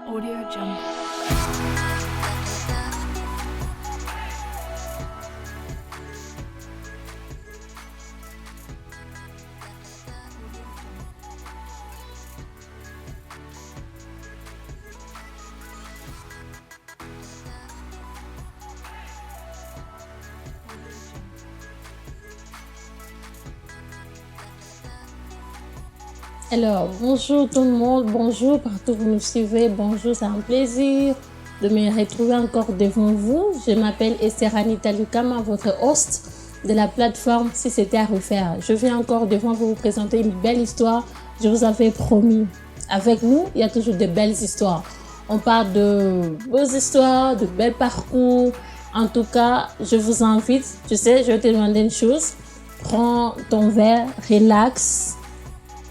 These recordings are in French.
Audio Jungle. Alors, bonjour tout le monde, bonjour partout où vous nous suivez, bonjour, c'est un plaisir de me retrouver encore devant vous. Je m'appelle Esther Anita Lukama, votre host de la plateforme Si c'était à refaire. Je viens encore devant vous présenter une belle histoire, je vous avais promis. Avec nous, il y a toujours de belles histoires. On parle de beaux histoires, de bels parcours. En tout cas, je vous invite, je vais te demander une chose. Prends ton verre, relax.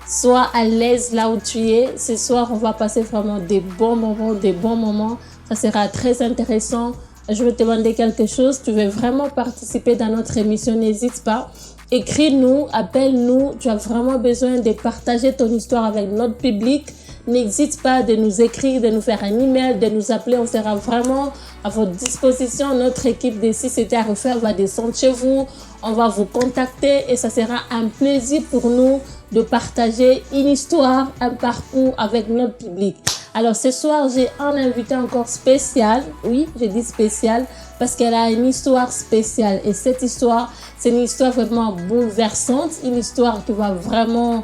Sois à l'aise là où tu es. Ce soir, on va passer vraiment des bons moments. Ça sera très intéressant. Je vais te demander quelque chose. Tu veux vraiment participer dans notre émission, n'hésite pas. Écris-nous, appelle-nous. Tu as vraiment besoin de partager ton histoire avec notre public. N'hésite pas de nous écrire, de nous faire un email, de nous appeler. On sera vraiment à votre disposition. Notre équipe de Si c'était à refaire va descendre chez vous. On va vous contacter et ça sera un plaisir pour nous de partager une histoire, un parcours avec notre public. Alors ce soir, j'ai un invité encore spécial. Oui, je dis spécial parce qu'elle a une histoire spéciale. Et cette histoire, c'est une histoire vraiment bouleversante. Une histoire qui va vraiment,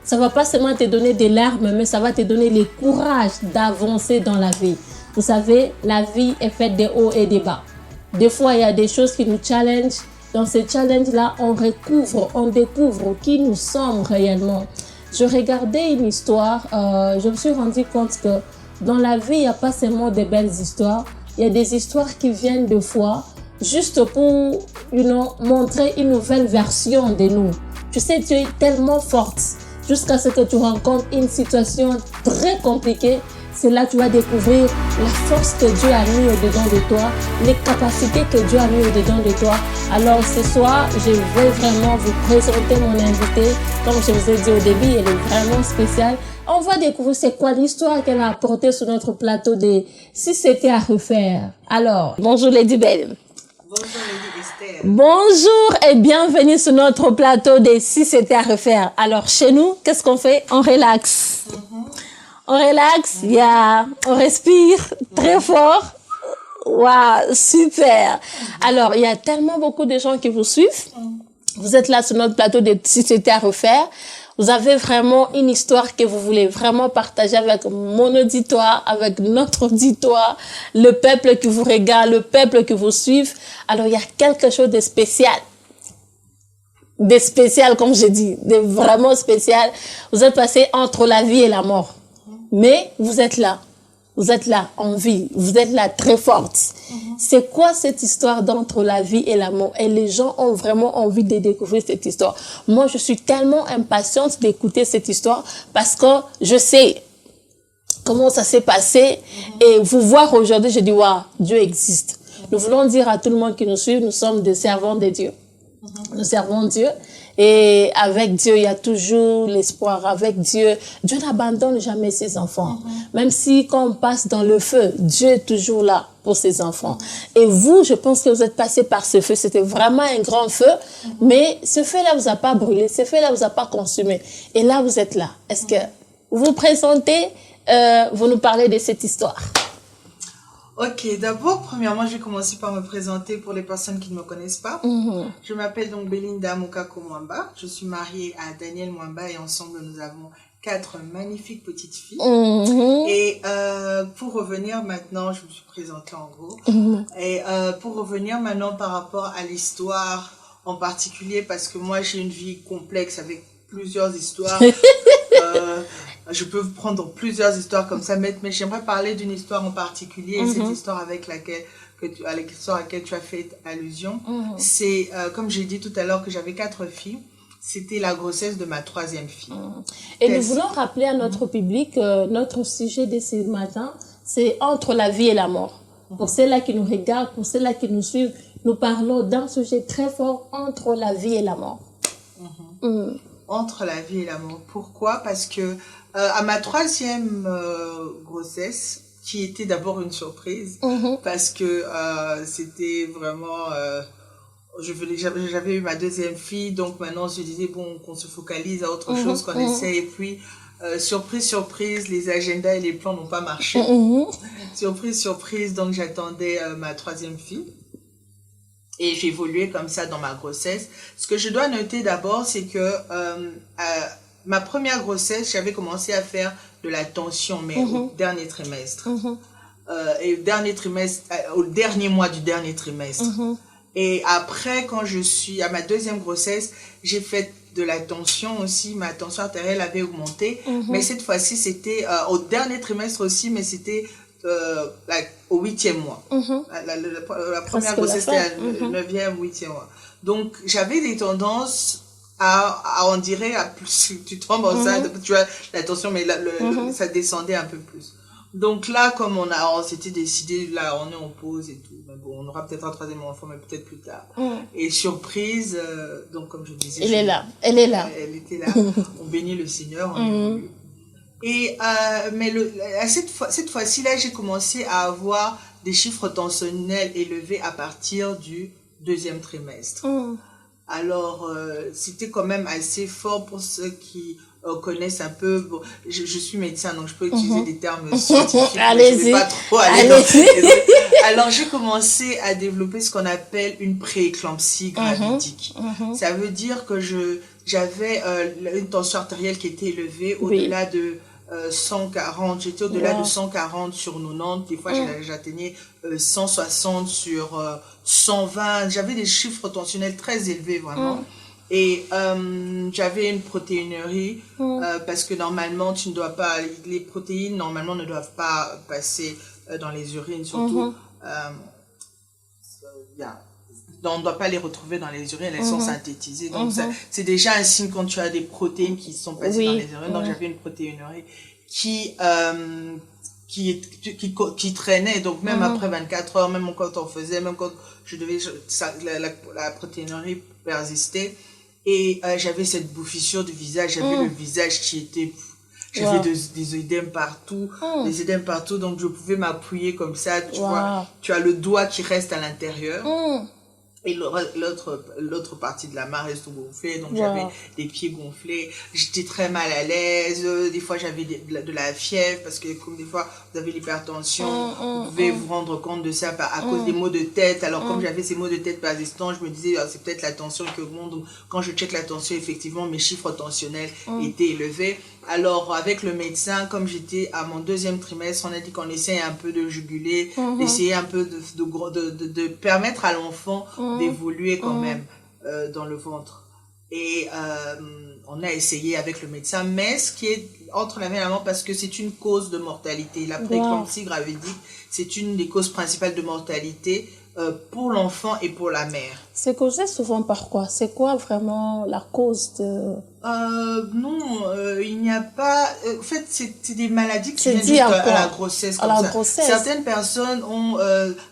ça va pas seulement te donner des larmes, mais ça va te donner le courage d'avancer dans la vie. Vous savez, la vie est faite de hauts et de bas. Des fois, il y a des choses qui nous challengent. Dans ce challenge-là, on découvre qui nous sommes réellement. Je regardais une histoire, je me suis rendu compte que dans la vie, il n'y a pas seulement des belles histoires. Il y a des histoires qui viennent de fois juste pour montrer une nouvelle version de nous. Tu sais, tu es tellement forte jusqu'à ce que tu rencontres une situation très compliquée. C'est là que tu vas découvrir la force que Dieu a mis au-dedans de toi, les capacités que Dieu a mis au-dedans de toi. Alors ce soir, je vais vraiment vous présenter mon invité. Comme je vous ai dit au début, elle est vraiment spéciale. On va découvrir c'est quoi l'histoire qu'elle a apportée sur notre plateau de Si c'était à refaire. Alors, bonjour Lady Belle. Bonjour Lady Esther. Bonjour et bienvenue sur notre plateau de Si c'était à refaire. Alors chez nous, qu'est-ce qu'on fait? On relaxe. On relaxe, on respire très fort. Waouh, super. Alors, il y a tellement beaucoup de gens qui vous suivent. Vous êtes là sur notre plateau de Si c'était à refaire. Vous avez vraiment une histoire que vous voulez vraiment partager avec mon auditoire, avec notre auditoire, le peuple qui vous regarde, le peuple qui vous suit. Alors, il y a quelque chose de spécial. De spécial, comme je dis, de vraiment spécial. Vous êtes passé entre la vie et la mort. Mais vous êtes là en vie, vous êtes là très forte. C'est quoi cette histoire d'entre la vie et la mort? Et les gens ont vraiment envie de découvrir cette histoire. Moi, je suis tellement impatiente d'écouter cette histoire parce que je sais comment ça s'est passé et vous voir aujourd'hui, je dis, waouh, Dieu existe. Nous voulons dire à tout le monde qui nous suit, nous sommes des servants de Dieu. Nous servons Dieu. Et avec Dieu, il y a toujours l'espoir. Avec Dieu, Dieu n'abandonne jamais ses enfants. Même si quand on passe dans le feu, Dieu est toujours là pour ses enfants. Et vous, je pense que vous êtes passé par ce feu. C'était vraiment un grand feu. Mais ce feu-là vous a pas brûlé. Ce feu-là vous a pas consumé. Et là, vous êtes là. Est-ce que vous vous présentez, vous nous parlez de cette histoire? Ok, d'abord, premièrement, je vais commencer par me présenter pour les personnes qui ne me connaissent pas. Je m'appelle donc Belinda Mukako Mwamba. Je suis mariée à Daniel Mwamba et ensemble, nous avons 4 magnifiques petites filles. Et pour revenir maintenant, je me suis présentée en gros. Et pour revenir maintenant par rapport à l'histoire en particulier, parce que moi, j'ai une vie complexe avec plusieurs histoires. Je peux prendre plusieurs histoires comme ça, mais j'aimerais parler d'une histoire en particulier, et cette histoire avec laquelle tu as fait allusion. C'est, comme j'ai dit tout à l'heure, que j'avais 4 filles. C'était la grossesse de ma 3e fille. Et nous voulons rappeler à notre public, notre sujet de ce matin, c'est entre la vie et la mort. Pour ceux-là qui nous regardent, pour ceux-là qui nous suivent, nous parlons d'un sujet très fort entre la vie et la mort. Entre la vie et la mort. Pourquoi? Parce que À ma troisième grossesse, qui était d'abord une surprise, parce que c'était vraiment... j'avais eu ma deuxième fille, donc maintenant je disais, bon, qu'on se focalise à autre chose, qu'on essaie, et puis... surprise, surprise, les agendas et les plans n'ont pas marché. Surprise, surprise, donc j'attendais ma troisième fille. Et j'évoluais comme ça dans ma grossesse. Ce que je dois noter d'abord, c'est que ma première grossesse, j'avais commencé à faire de la tension, mais au dernier trimestre. Et au dernier mois du dernier trimestre. Et après, quand je suis à ma deuxième grossesse, j'ai fait de la tension aussi. Ma tension artérielle avait augmenté. Mais cette fois-ci, c'était au dernier trimestre aussi, mais c'était au 8e mois. La première grossesse, c'était au 9e, 8e mois. Donc, j'avais des tendances on dirait, à plus, tu tombes enceinte, tu as la tension, mais ça descendait un peu plus. Donc là, comme on s'était décidé, là, on est en pause et tout. Mais bon, on aura peut-être un troisième enfant, mais peut-être plus tard. Et surprise, donc comme je disais... Elle est là. Elle était là. On bénit le Seigneur, on évolue. Et, mais cette fois-ci, là, j'ai commencé à avoir des chiffres tensionnels élevés à partir du deuxième trimestre. Alors, c'était quand même assez fort pour ceux qui connaissent un peu. Bon, je suis médecin, donc je peux utiliser des termes scientifiques. Allez-y. Je ne vais pas trop aller Alors, j'ai commencé à développer ce qu'on appelle une prééclampsie gravidique. Ça veut dire que j'avais une tension artérielle qui était élevée au-delà de 140. J'étais au-delà de 140 sur 90. Des fois, j'atteignais 160 sur 120. J'avais des chiffres tensionnels très élevés, vraiment. Et j'avais une protéinurie parce que normalement, tu ne dois pas... Les protéines, normalement, ne doivent pas passer dans les urines, surtout... on ne doit pas les retrouver dans les urines, elles sont synthétisées. Donc, c'est déjà un signe quand tu as des protéines qui sont passées dans les urines. Donc, j'avais une protéinurie qui traînait. Donc, même après 24 heures, même quand on faisait, même quand la protéinurie persistait. Et j'avais cette bouffissure du visage. J'avais le visage qui était... J'avais des œdèmes partout, donc je pouvais m'appuyer comme ça, tu vois. Tu as le doigt qui reste à l'intérieur. Et l'autre partie de la main reste gonflée, donc j'avais des pieds gonflés, j'étais très mal à l'aise, des fois j'avais de la fièvre, parce que comme des fois vous avez l'hypertension, vous pouvez vous rendre compte de ça à cause des maux de tête. Alors comme j'avais ces maux de tête persistants, je me disais c'est peut-être la tension qui augmente, donc quand je check la tension, effectivement mes chiffres tensionnels étaient élevés. Alors avec le médecin, comme j'étais à mon deuxième trimestre, on a dit qu'on essayait un peu de juguler, d'essayer un peu de permettre à l'enfant d'évoluer quand même dans le ventre. Et on a essayé avec le médecin, mais ce qui est entre la main et la main, parce que c'est une cause de mortalité. La prééclampsie gravidique, c'est une des causes principales de mortalité pour l'enfant et pour la mère. C'est causé souvent par quoi? C'est quoi vraiment la cause de... Non, il n'y a pas... en fait, c'est des maladies qui viennent juste à la grossesse. Comme ça. Grossesse. Certaines personnes ont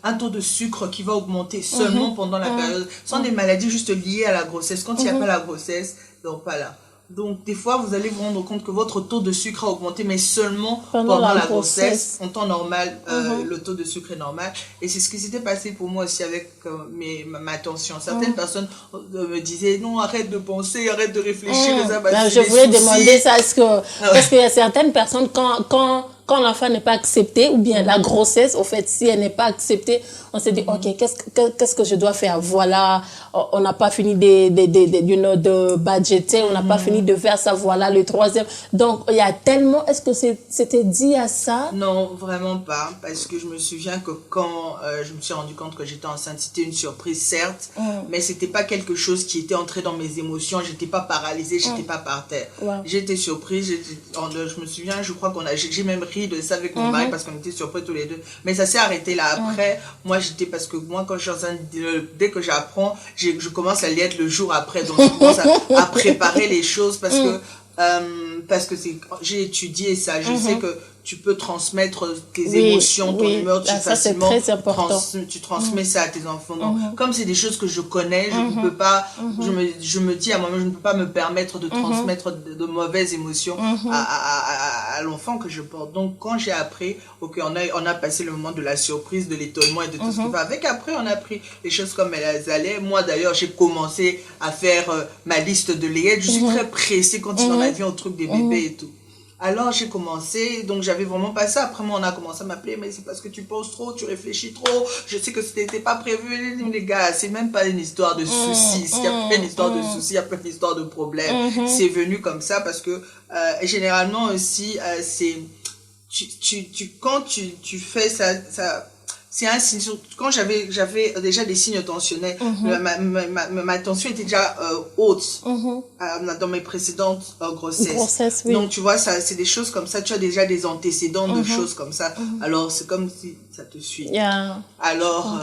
un taux de sucre qui va augmenter seulement pendant la période. Ce sont des maladies juste liées à la grossesse. Quand il n'y a pas la grossesse, donc pas là. Donc, des fois, vous allez vous rendre compte que votre taux de sucre a augmenté, mais seulement pendant la grossesse. En temps normal, le taux de sucre est normal. Et c'est ce qui s'était passé pour moi aussi avec ma tension. Certaines personnes me disaient, non, arrête de penser, arrête de réfléchir. Je voulais demander ça. Parce qu'il y a certaines personnes, quand l'enfant n'est pas accepté, ou bien la grossesse, au fait, si elle n'est pas acceptée, on se dit, ok, qu'est-ce que je dois faire? Voilà, on n'a pas fini de budgeter, on n'a pas fini de faire ça, voilà, le troisième. Donc, il y a tellement, est-ce que c'était dit à ça? Non, vraiment pas, parce que je me souviens que quand je me suis rendu compte que j'étais enceinte, c'était une surprise, certes, mais c'était pas quelque chose qui était entré dans mes émotions, j'étais pas paralysée, j'étais pas par terre. J'étais surprise, je me souviens, je crois j'ai même ri de ça avec mon mari parce qu'on était surpris tous les deux, mais ça s'est arrêté là. Après moi parce que moi quand je suis enceinte, dès que j'apprends, je commence à l'être le jour après, donc je commence à préparer les choses parce que j'ai étudié ça. Je sais que tu peux transmettre tes émotions, ton humeur, tu facilement c'est très important. tu transmets ça à tes enfants. Donc, comme c'est des choses que je connais, je ne peux pas, je me dis à moi-même, je ne peux pas me permettre de transmettre de mauvaises émotions à l'enfant que je porte. Donc, quand j'ai appris, ok, on a passé le moment de la surprise, de l'étonnement et de tout ce qui va avec. Après, on a pris les choses comme elles allaient. Moi, d'ailleurs, j'ai commencé à faire ma liste de layette. Je suis très pressée quand il en a vu un truc des bébés et tout. Alors, j'ai commencé, donc j'avais vraiment pas ça. Après, moi, on a commencé à m'appeler, mais c'est parce que tu penses trop, tu réfléchis trop. Je sais que c'était pas prévu, les gars. C'est même pas une histoire de soucis. S'il y a pas une histoire de soucis, il y a pas une histoire de problème. C'est venu comme ça parce que, généralement aussi, c'est, quand tu fais ça, c'est un signe. Quand j'avais déjà des signes tensionnels, ma tension était déjà haute dans mes précédentes grossesses. Oui. Donc tu vois, ça c'est des choses comme ça. Tu as déjà des antécédents de choses comme ça. Alors c'est comme si ça te suit. Alors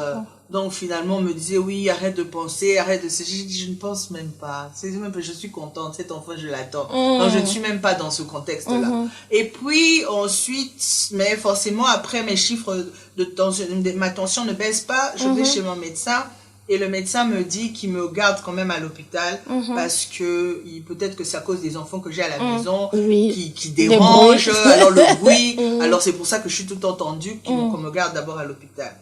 donc finalement on me disait oui, arrête de penser, arrête de je ne pense même pas. C'est même je suis contente, cet enfant je l'attends. Donc je ne suis même pas dans ce contexte-là. Et puis ensuite, mais forcément après mes chiffres de tension, ma tension ne baisse pas, je vais chez mon médecin et le médecin me dit qu'il me garde quand même à l'hôpital parce que peut-être que c'est à cause des enfants que j'ai à la maison qui dérangent, alors le bruit, alors c'est pour ça que je suis tout entendu qu'on me garde d'abord à l'hôpital.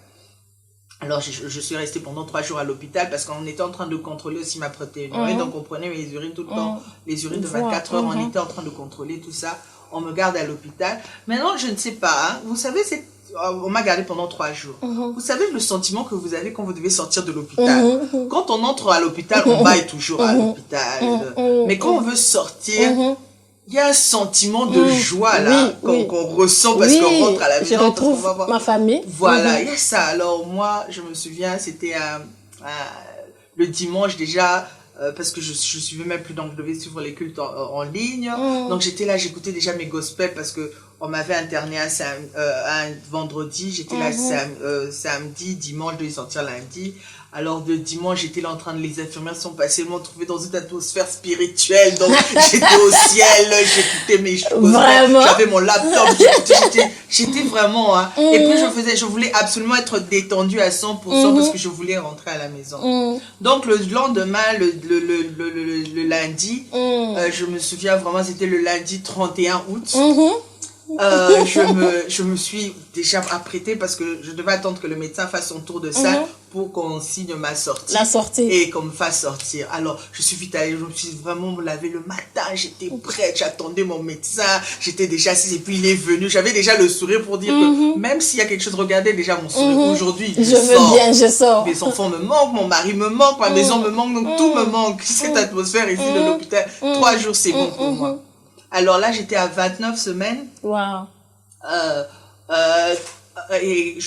Alors, je suis restée pendant 3 jours à l'hôpital parce qu'on était en train de contrôler aussi ma protéinurie. Donc, on prenait mes urines tout le temps, les urines de 24 heures, on était en train de contrôler tout ça. On me garde à l'hôpital. Maintenant, je ne sais pas, hein, vous savez, on m'a gardé pendant 3 jours. Vous savez le sentiment que vous avez quand vous devez sortir de l'hôpital. Quand on entre à l'hôpital, on baille toujours à l'hôpital. Mais quand on veut sortir, il y a un sentiment de joie là qu'on ressent parce qu'on rentre à la maison. Je retrouve ma famille. Voilà, il y a ça. Alors moi, je me souviens, c'était le dimanche déjà, parce que je suivais même plus, donc je devais suivre les cultes en ligne. Donc j'étais là, j'écoutais déjà mes gospels parce que on m'avait interné un vendredi. J'étais là samedi, dimanche, je devais sortir lundi. Alors, le dimanche, j'étais là en train de, les infirmières sont passées, m'ont trouvé dans une atmosphère spirituelle. Donc, j'étais au ciel, j'écoutais mes choses. J'avais mon laptop, j'étais vraiment, hein. Et puis, je voulais absolument être détendue à 100% parce que je voulais rentrer à la maison. Donc, le lendemain, le lundi, je me souviens vraiment, c'était le lundi 31 août. Je me suis déjà apprêtée parce que je devais attendre que le médecin fasse son tour de salle pour qu'on signe ma sortie. La sortie. Et qu'on me fasse sortir. Alors, je suis vite allée, je me suis vraiment lavé le matin, j'étais prête, j'attendais mon médecin, j'étais déjà assise et puis il est venu. J'avais déjà le sourire pour dire que même s'il y a quelque chose, regardez déjà mon sourire. Aujourd'hui, je veux bien, je sors. Mes enfants me manquent, mon mari me manque, ma maison me manque, donc tout me manque. Cette atmosphère ici de l'hôpital, 3 jours, c'est bon pour moi. Alors là, j'étais à 29 semaines. Wow. Et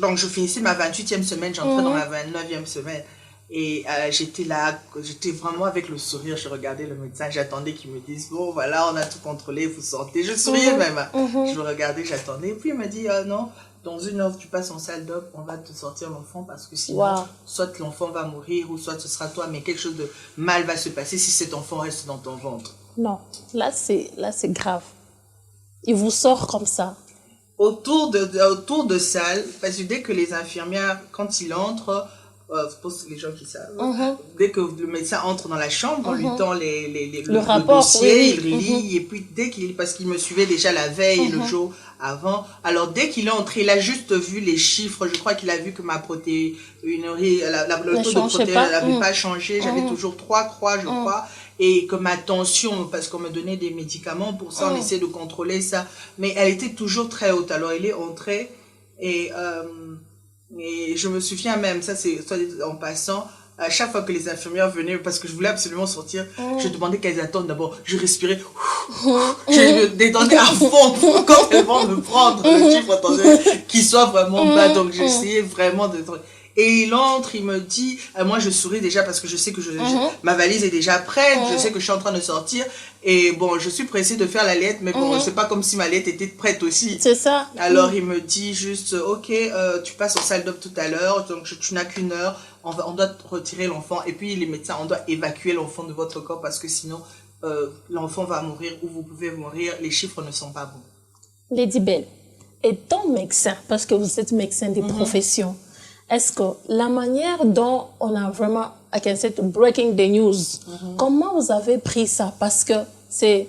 donc je finissais ma 28e semaine, j'entrais dans ma 29e semaine. Et j'étais là, j'étais vraiment avec le sourire, je regardais le médecin, j'attendais qu'il me dise, bon voilà, on a tout contrôlé, vous sortez. Je souriais même. Je le regardais, j'attendais. Et puis il m'a dit, non, dans 1 heure, tu passes en salle d'op, on va te sortir l'enfant parce que sinon, soit l'enfant va mourir ou soit ce sera toi, mais quelque chose de mal va se passer si cet enfant reste dans ton ventre. Non, là c'est grave. Il vous sort comme ça. Autour de salle, parce que dès que les infirmières, quand ils entrent, pour les gens qui savent, dès que le médecin entre dans la chambre, on lui tend le rapport, dossier, il relit, et puis parce qu'il me suivait déjà la veille, le jour avant, alors dès qu'il est entré, il a juste vu les chiffres, je crois qu'il a vu que ma protéinurie, le taux de protéine n'avait pas changé, j'avais toujours 3 croix, je crois, et que ma tension, parce qu'on me donnait des médicaments pour ça, on essayait de contrôler ça, mais elle était toujours très haute. Alors il est entré et je me souviens même, ça c'est en passant, à chaque fois que les infirmières venaient, parce que je voulais absolument sortir, je demandais qu'elles attendent d'abord, je respirais, je me détendais à fond pour quand elles vont me prendre le chiffre, qu'il soit vraiment bas, donc j'essayais vraiment de... Et il entre, il me dit, moi je souris déjà parce que je sais que ma valise est déjà prête, je sais que je suis en train de sortir, et bon, je suis pressée de faire la lettre, mais bon, c'est pas comme si ma lettre était prête aussi. C'est ça. Alors il me dit juste, ok, tu passes en salle d'op tout à l'heure, donc tu n'as qu'1 heure, on doit retirer l'enfant, et puis les médecins, on doit évacuer l'enfant de votre corps parce que sinon, l'enfant va mourir ou vous pouvez mourir, les chiffres ne sont pas bons. Lady Belle, étant médecin, parce que vous êtes médecin de profession, est-ce que la manière dont on a vraiment, I can say, breaking the news, comment vous avez pris ça? Parce que c'est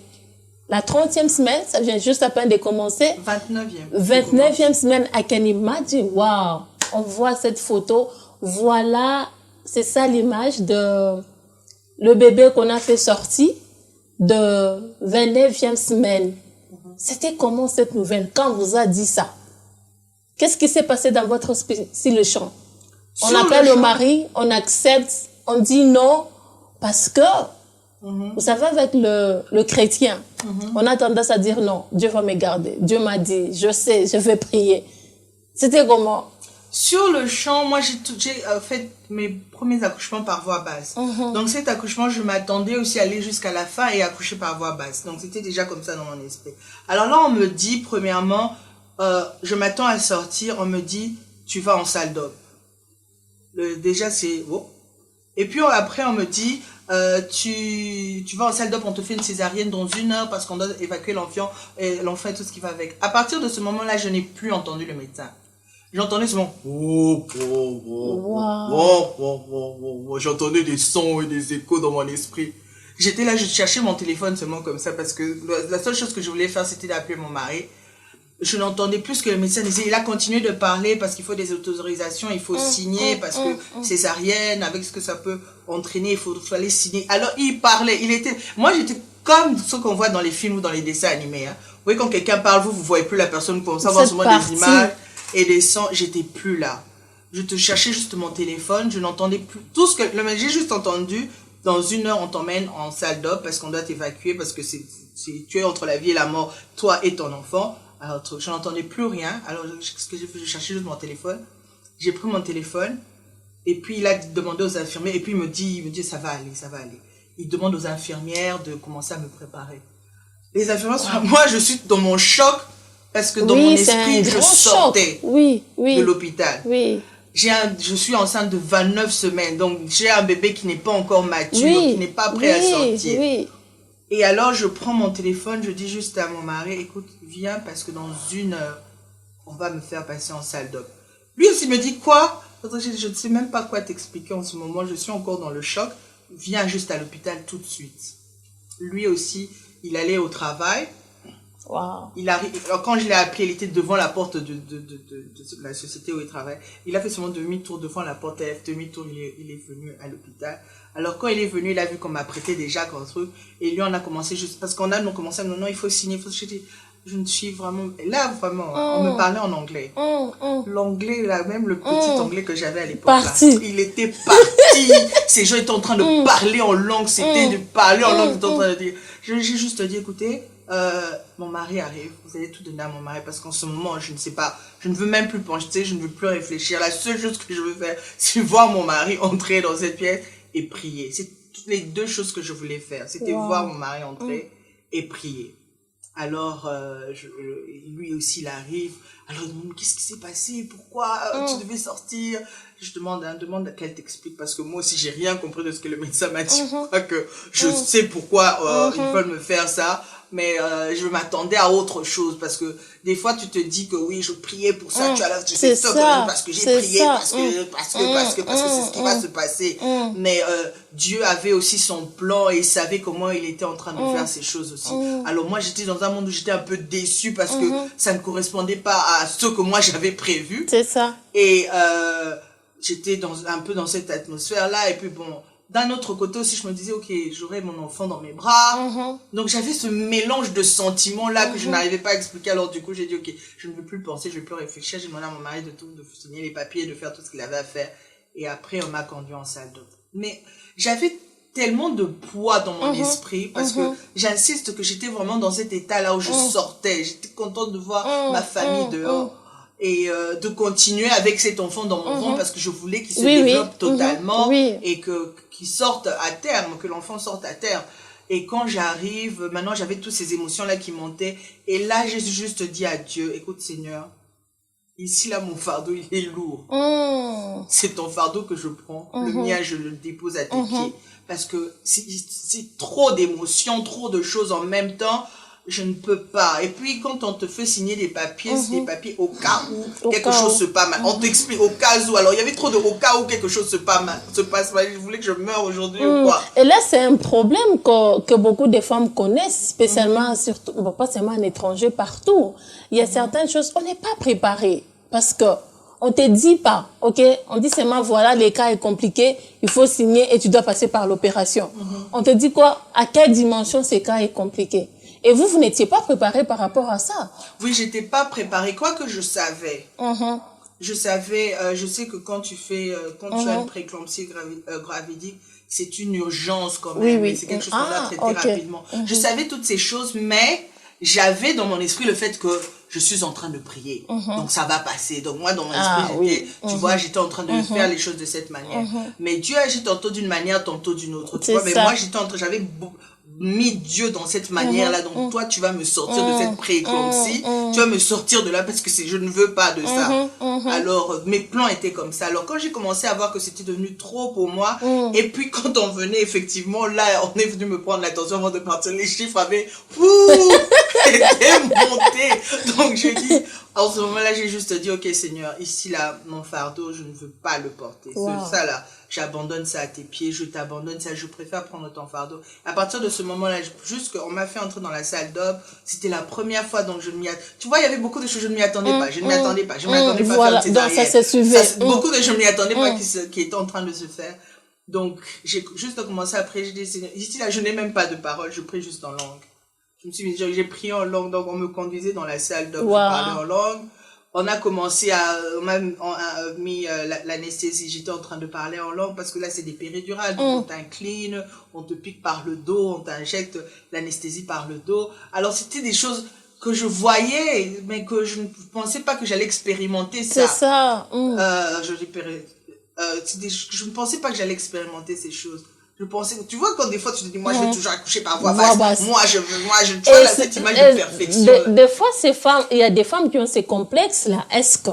la 30e semaine, ça vient juste à peine de commencer. 29e semaine, Akani m'a dit, waouh, on voit cette photo, voilà, c'est ça l'image de le bébé qu'on a fait sortir de 29e semaine. C'était comment cette nouvelle? Quand on vous a dit ça? Qu'est-ce qui s'est passé dans votre esprit sur le champ? On appelle le mari, on accepte, on dit non, parce que, vous savez, avec le chrétien, on a tendance à dire non, Dieu va me garder. Dieu m'a dit, je sais, je vais prier. C'était comment? Sur le champ, moi, j'ai fait mes premiers accouchements par voie basse. Donc, cet accouchement, je m'attendais aussi à aller jusqu'à la fin et accoucher par voie basse. Donc, c'était déjà comme ça dans mon esprit. Alors là, on me dit, premièrement, je m'attends à sortir, on me dit, tu vas en salle d'op. Déjà, c'est... Oh. Et puis, après, on me dit, tu vas en salle d'op, on te fait une césarienne dans 1 heure parce qu'on doit évacuer l'enfant et tout ce qui va avec. À partir de ce moment-là, je n'ai plus entendu le médecin. J'entendais seulement j'entendais des sons et des échos dans mon esprit. J'étais là, je cherchais mon téléphone seulement comme ça parce que la seule chose que je voulais faire, c'était d'appeler mon mari. Je n'entendais plus ce que le médecin disait. Il a continué de parler parce qu'il faut des autorisations, il faut signer parce que césarienne, avec ce que ça peut entraîner, il fallait signer. Alors, il parlait, moi, j'étais comme ce qu'on voit dans les films ou dans les dessins animés. Hein. Vous voyez, quand quelqu'un parle, vous voyez plus la personne comme ça, voir seulement des images et des sons. J'étais plus là. Je te cherchais juste mon téléphone, je n'entendais plus tout ce que, j'ai juste entendu, dans 1 heure, on t'emmène en salle d'op parce qu'on doit t'évacuer parce que tu es entre la vie et la mort, toi et ton enfant. Alors, je n'entendais plus rien. Alors, ce que j'ai fait, je cherchais juste mon téléphone. J'ai pris mon téléphone. Et puis, il a demandé aux infirmières. Et puis, il me dit, ça va aller, ça va aller. Il demande aux infirmières de commencer à me préparer. Les infirmières, moi, je suis dans mon choc. Parce que dans mon esprit, je sortais de l'hôpital. Je suis enceinte de 29 semaines. Donc, j'ai un bébé qui n'est pas encore mature, qui n'est pas prêt à sortir. Et alors, je prends mon téléphone, je dis juste à mon mari, écoute, viens parce que dans 1 heure, on va me faire passer en salle d'op. Lui aussi me dit, quoi? Je ne sais même pas quoi t'expliquer en ce moment, je suis encore dans le choc. Viens juste à l'hôpital tout de suite. Lui aussi, il allait au travail. Wow. Alors, quand je l'ai appelé, il était devant la porte de la société où il travaille. Il a fait seulement demi-tour devant la porte, demi-tour, il est venu à l'hôpital. Alors, quand il est venu, il a vu qu'on m'a prêté déjà un truc. Et lui, on a commencé juste, parce qu'on a commencé à me dire, non, il faut signer, je ne suis vraiment, là, vraiment, on me parlait en anglais. L'anglais, là, même le petit anglais que j'avais à l'époque, là, il était parti. Ces gens étaient en train de parler en langue, c'était de parler en langue, en train de dire. J'ai juste dit, écoutez, mon mari arrive, vous allez tout donner à mon mari parce qu'en ce moment, je ne sais pas, je ne veux même plus penser, je ne veux plus réfléchir. La seule chose que je veux faire, c'est voir mon mari entrer dans cette pièce et prier. C'est toutes les 2 choses que je voulais faire. C'était voir mon mari entrer et prier. Alors, lui aussi, il arrive. Alors, il me dit, qu'est-ce qui s'est passé? Pourquoi tu devais sortir? Je demande qu'elle t'explique parce que moi aussi, j'ai rien compris de ce que le médecin m'a dit. Je crois que je sais pourquoi ils veulent me faire ça. Mais je m'attendais à autre chose parce que des fois tu te dis que oui, je priais pour ça, tu as là, c'est ça, parce que j'ai prié, parce que c'est ce qui va se passer. Mais Dieu avait aussi son plan et il savait comment il était en train de faire ces choses aussi. Alors moi j'étais dans un monde où j'étais un peu déçue parce que ça ne correspondait pas à ce que moi j'avais prévu. C'est ça. Et j'étais un peu dans cette atmosphère là et puis bon. D'un autre côté aussi, je me disais, ok, j'aurai mon enfant dans mes bras. Donc, j'avais ce mélange de sentiments-là que je n'arrivais pas à expliquer. Alors, du coup, j'ai dit, ok, je ne veux plus penser, je ne veux plus réfléchir. J'ai demandé à mon mari de signer les papiers, de faire tout ce qu'il avait à faire. Et après, on m'a conduit en salle d'op. Mais j'avais tellement de poids dans mon esprit parce que j'insiste que j'étais vraiment dans cet état-là où je sortais. J'étais contente de voir ma famille dehors. Et de continuer avec cet enfant dans mon ventre parce que je voulais qu'il se développe totalement et qu'il sorte à terme, que l'enfant sorte à terme. Et quand j'arrive, maintenant j'avais toutes ces émotions-là qui montaient. Et là, j'ai juste dit à Dieu, écoute Seigneur, ici là mon fardeau il est lourd. C'est ton fardeau que je prends, le mien je le dépose à tes pieds. Parce que c'est trop d'émotions, trop de choses en même temps. je ne peux pas. Et puis, quand on te fait signer des papiers, c'est des papiers au cas où quelque chose se passe mal. On t'explique au cas où. Alors, il y avait trop de au cas où quelque chose se passe mal. Je voulais que je meure aujourd'hui ou quoi. Et là, c'est un problème que beaucoup de femmes connaissent, spécialement, surtout, bon, pas seulement en étranger, partout. Il y a certaines choses, on n'est pas préparé. Parce que on te dit pas, ok? On dit seulement, voilà, le cas est compliqué, il faut signer et tu dois passer par l'opération. On te dit quoi? À quelle dimension ce cas est compliqué? Et vous n'étiez pas préparé par rapport à ça. Oui, j'étais pas préparée. Quoi que je savais. Je savais, je sais que quand tu as une prééclampsie gravidique, c'est une urgence quand même. Oui. C'est quelque chose qu'on doit traiter rapidement. Je savais toutes ces choses, mais j'avais dans mon esprit le fait que je suis en train de prier. Donc ça va passer. Donc moi, dans mon esprit, tu vois, j'étais en train de faire les choses de cette manière. Mais Dieu agit tantôt d'une manière, tantôt d'une autre. Tu vois, mais moi, j'avais mis Dieu dans cette manière-là. Donc toi, tu vas me sortir de cette prééclampsie. Tu vas me sortir de là parce que je ne veux pas de ça. Alors, mes plans étaient comme ça. Alors, quand j'ai commencé à voir que c'était devenu trop pour moi, et puis quand on venait, effectivement, là, on est venu me prendre l'attention avant de partir. Les chiffres avaient été montés. Donc, je dis, en ce moment-là, j'ai juste dit, ok, Seigneur, ici, là, mon fardeau, je ne veux pas le porter. Ça, là, j'abandonne ça à tes pieds, je t'abandonne ça, je préfère prendre ton fardeau. À partir de ce moment-là, juste qu'on m'a fait entrer dans la salle d'op, c'était la première fois, donc je ne m'y attendais. Tu vois, il y avait beaucoup de choses, je ne m'y attendais pas, je ne m'y attendais pas, je ne m'attendais pas voilà, à faire donc ça s'est suivi. Beaucoup de choses, je ne m'y attendais pas qui étaient en train de se faire. Donc, j'ai juste commencé à prier, j'ai dit, Seigneur, ici, là, je n'ai même pas de parole, je prie juste en langue. Je me suis dit, j'ai prié en langue, donc on me conduisait dans la salle d'op, je parlais en langue. On a commencé on m'a mis l'anesthésie. J'étais en train de parler en langue parce que là, c'est des péridurales. Donc, on t'incline, on te pique par le dos, on t'injecte l'anesthésie par le dos. Alors, c'était des choses que je voyais, mais que je ne pensais pas que j'allais expérimenter ça. C'est ça. Je ne pensais pas que j'allais expérimenter ces choses. Je pensais, tu vois, quand des fois tu te dis, moi je vais toujours accoucher par voie basse. Moi je tu vois, cette image de perfection. Des fois, il y a des femmes qui ont ces complexes-là. Est-ce que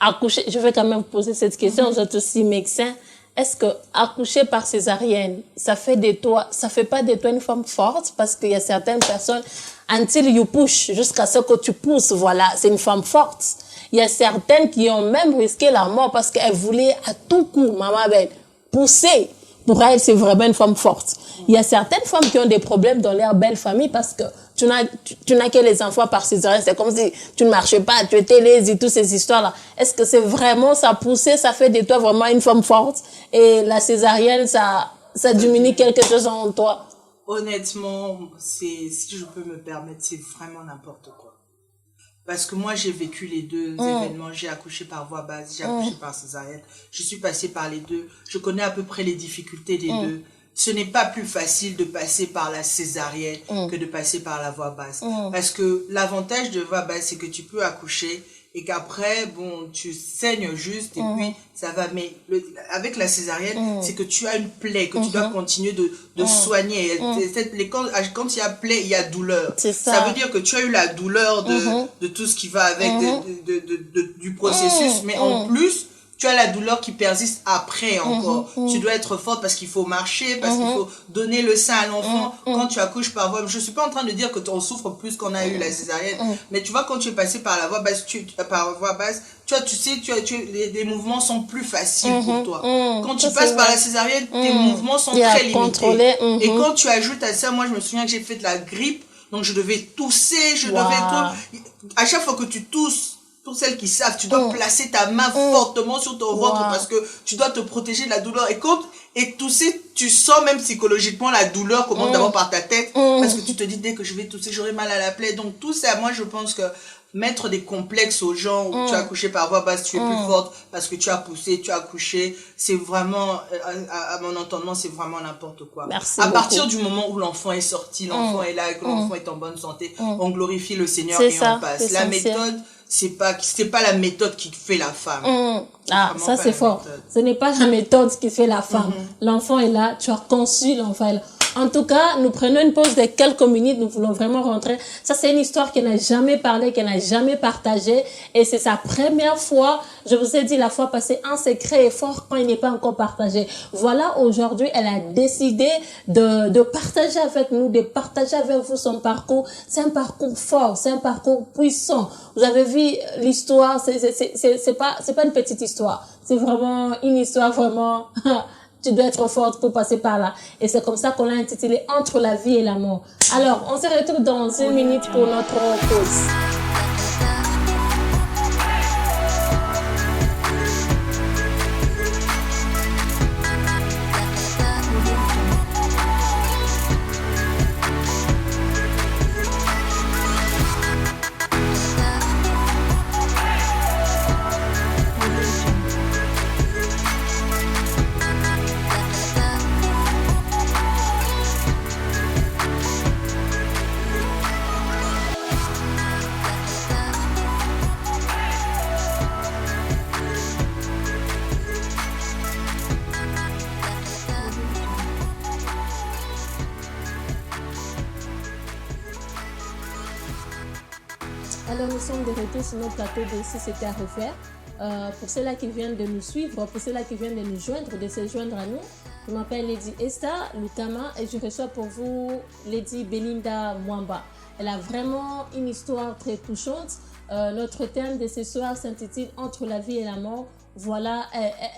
accoucher, je vais quand même vous poser cette question, vous êtes aussi médecin. Est-ce que accoucher par césarienne, ça fait pas de toi une femme forte? Parce qu'il y a certaines personnes, until you push, jusqu'à ce que tu pousses, voilà, c'est une femme forte. Il y a certaines qui ont même risqué la mort parce qu'elles voulaient à tout coup, maman belle, pousser. Pour elle, c'est vraiment une femme forte. Il y a certaines femmes qui ont des problèmes dans leur belle famille parce que tu n'as que les enfants par césarienne. C'est comme si tu ne marchais pas, tu étais lazy, toutes ces histoires-là. Est-ce que c'est vraiment ça poussé, ça fait de toi vraiment une femme forte et la césarienne, ça diminue quelque chose en toi? Honnêtement, si je peux me permettre, c'est vraiment n'importe quoi. Parce que moi, j'ai vécu les deux événements. J'ai accouché par voie basse, j'ai accouché par césarienne. Je suis passée par les deux. Je connais à peu près les difficultés des deux. Ce n'est pas plus facile de passer par la césarienne que de passer par la voie basse. Parce que l'avantage de voie basse, c'est que tu peux accoucher et qu'après, bon, tu saignes juste et puis ça va. Mais avec la césarienne, c'est que tu as une plaie que tu dois continuer de soigner. Quand il y a plaie, il y a douleur. Ça veut dire que tu as eu la douleur de tout ce qui va avec du processus, mais en plus, tu as la douleur qui persiste après encore. Tu dois être forte parce qu'il faut marcher, parce qu'il faut donner le sein à l'enfant. Quand tu accouches par voie, je suis pas en train de dire que on souffre plus qu'on a eu la césarienne, mais tu vois, quand tu es passé par la voie basse, les mouvements sont plus faciles pour toi. Quand tu passes par la césarienne, tes mouvements sont très limités. Et quand tu ajoutes à ça, moi je me souviens que j'ai fait de la grippe, donc je devais tousser, à chaque fois que tu tousses, pour celles qui savent, tu dois placer ta main fortement sur ton ventre parce que tu dois te protéger de la douleur. Et tousser, tu sens même psychologiquement la douleur commence d'abord par ta tête parce que tu te dis, dès que je vais tousser, j'aurai mal à la plaie. Donc tout ça, moi je pense que mettre des complexes aux gens où tu as accouché par voie basse, tu es plus forte parce que tu as poussé, tu as accouché, c'est vraiment, à mon entendement, c'est vraiment n'importe quoi. Merci à partir du moment où l'enfant est sorti, l'enfant est là et que l'enfant est en bonne santé, on glorifie le Seigneur et on passe. La méthode, c'est pas la méthode qui fait la femme. Ça c'est fort. Ce n'est pas la méthode qui fait la femme. L'enfant est là, tu as conçu l'enfant est là. En tout cas, nous prenons une pause de quelques minutes. Nous voulons vraiment rentrer. Ça, c'est une histoire qu'elle n'a jamais parlé, qu'elle n'a jamais partagée. Et c'est sa première fois. Je vous ai dit la fois passée, un secret est fort quand il n'est pas encore partagé. Voilà, aujourd'hui, elle a décidé de partager avec nous, de partager avec vous son parcours. C'est un parcours fort, c'est un parcours puissant. Vous avez vu l'histoire, c'est pas une petite histoire. C'est vraiment une histoire vraiment, tu dois être forte pour passer par là. Et c'est comme ça qu'on l'a intitulé Entre la vie et la mort. Alors, on se retrouve dans une minute pour notre pause. Alors, nous sommes de retour sur notre plateau de Si c'était à refaire. Pour ceux-là qui viennent de nous suivre, pour ceux-là qui viennent de nous joindre, de se joindre à nous, je m'appelle Lady Esther Lukama et je reçois pour vous Lady Belinda Mwamba. Elle a vraiment une histoire très touchante. Notre thème de ce soir s'intitule Entre la vie et la mort. Voilà,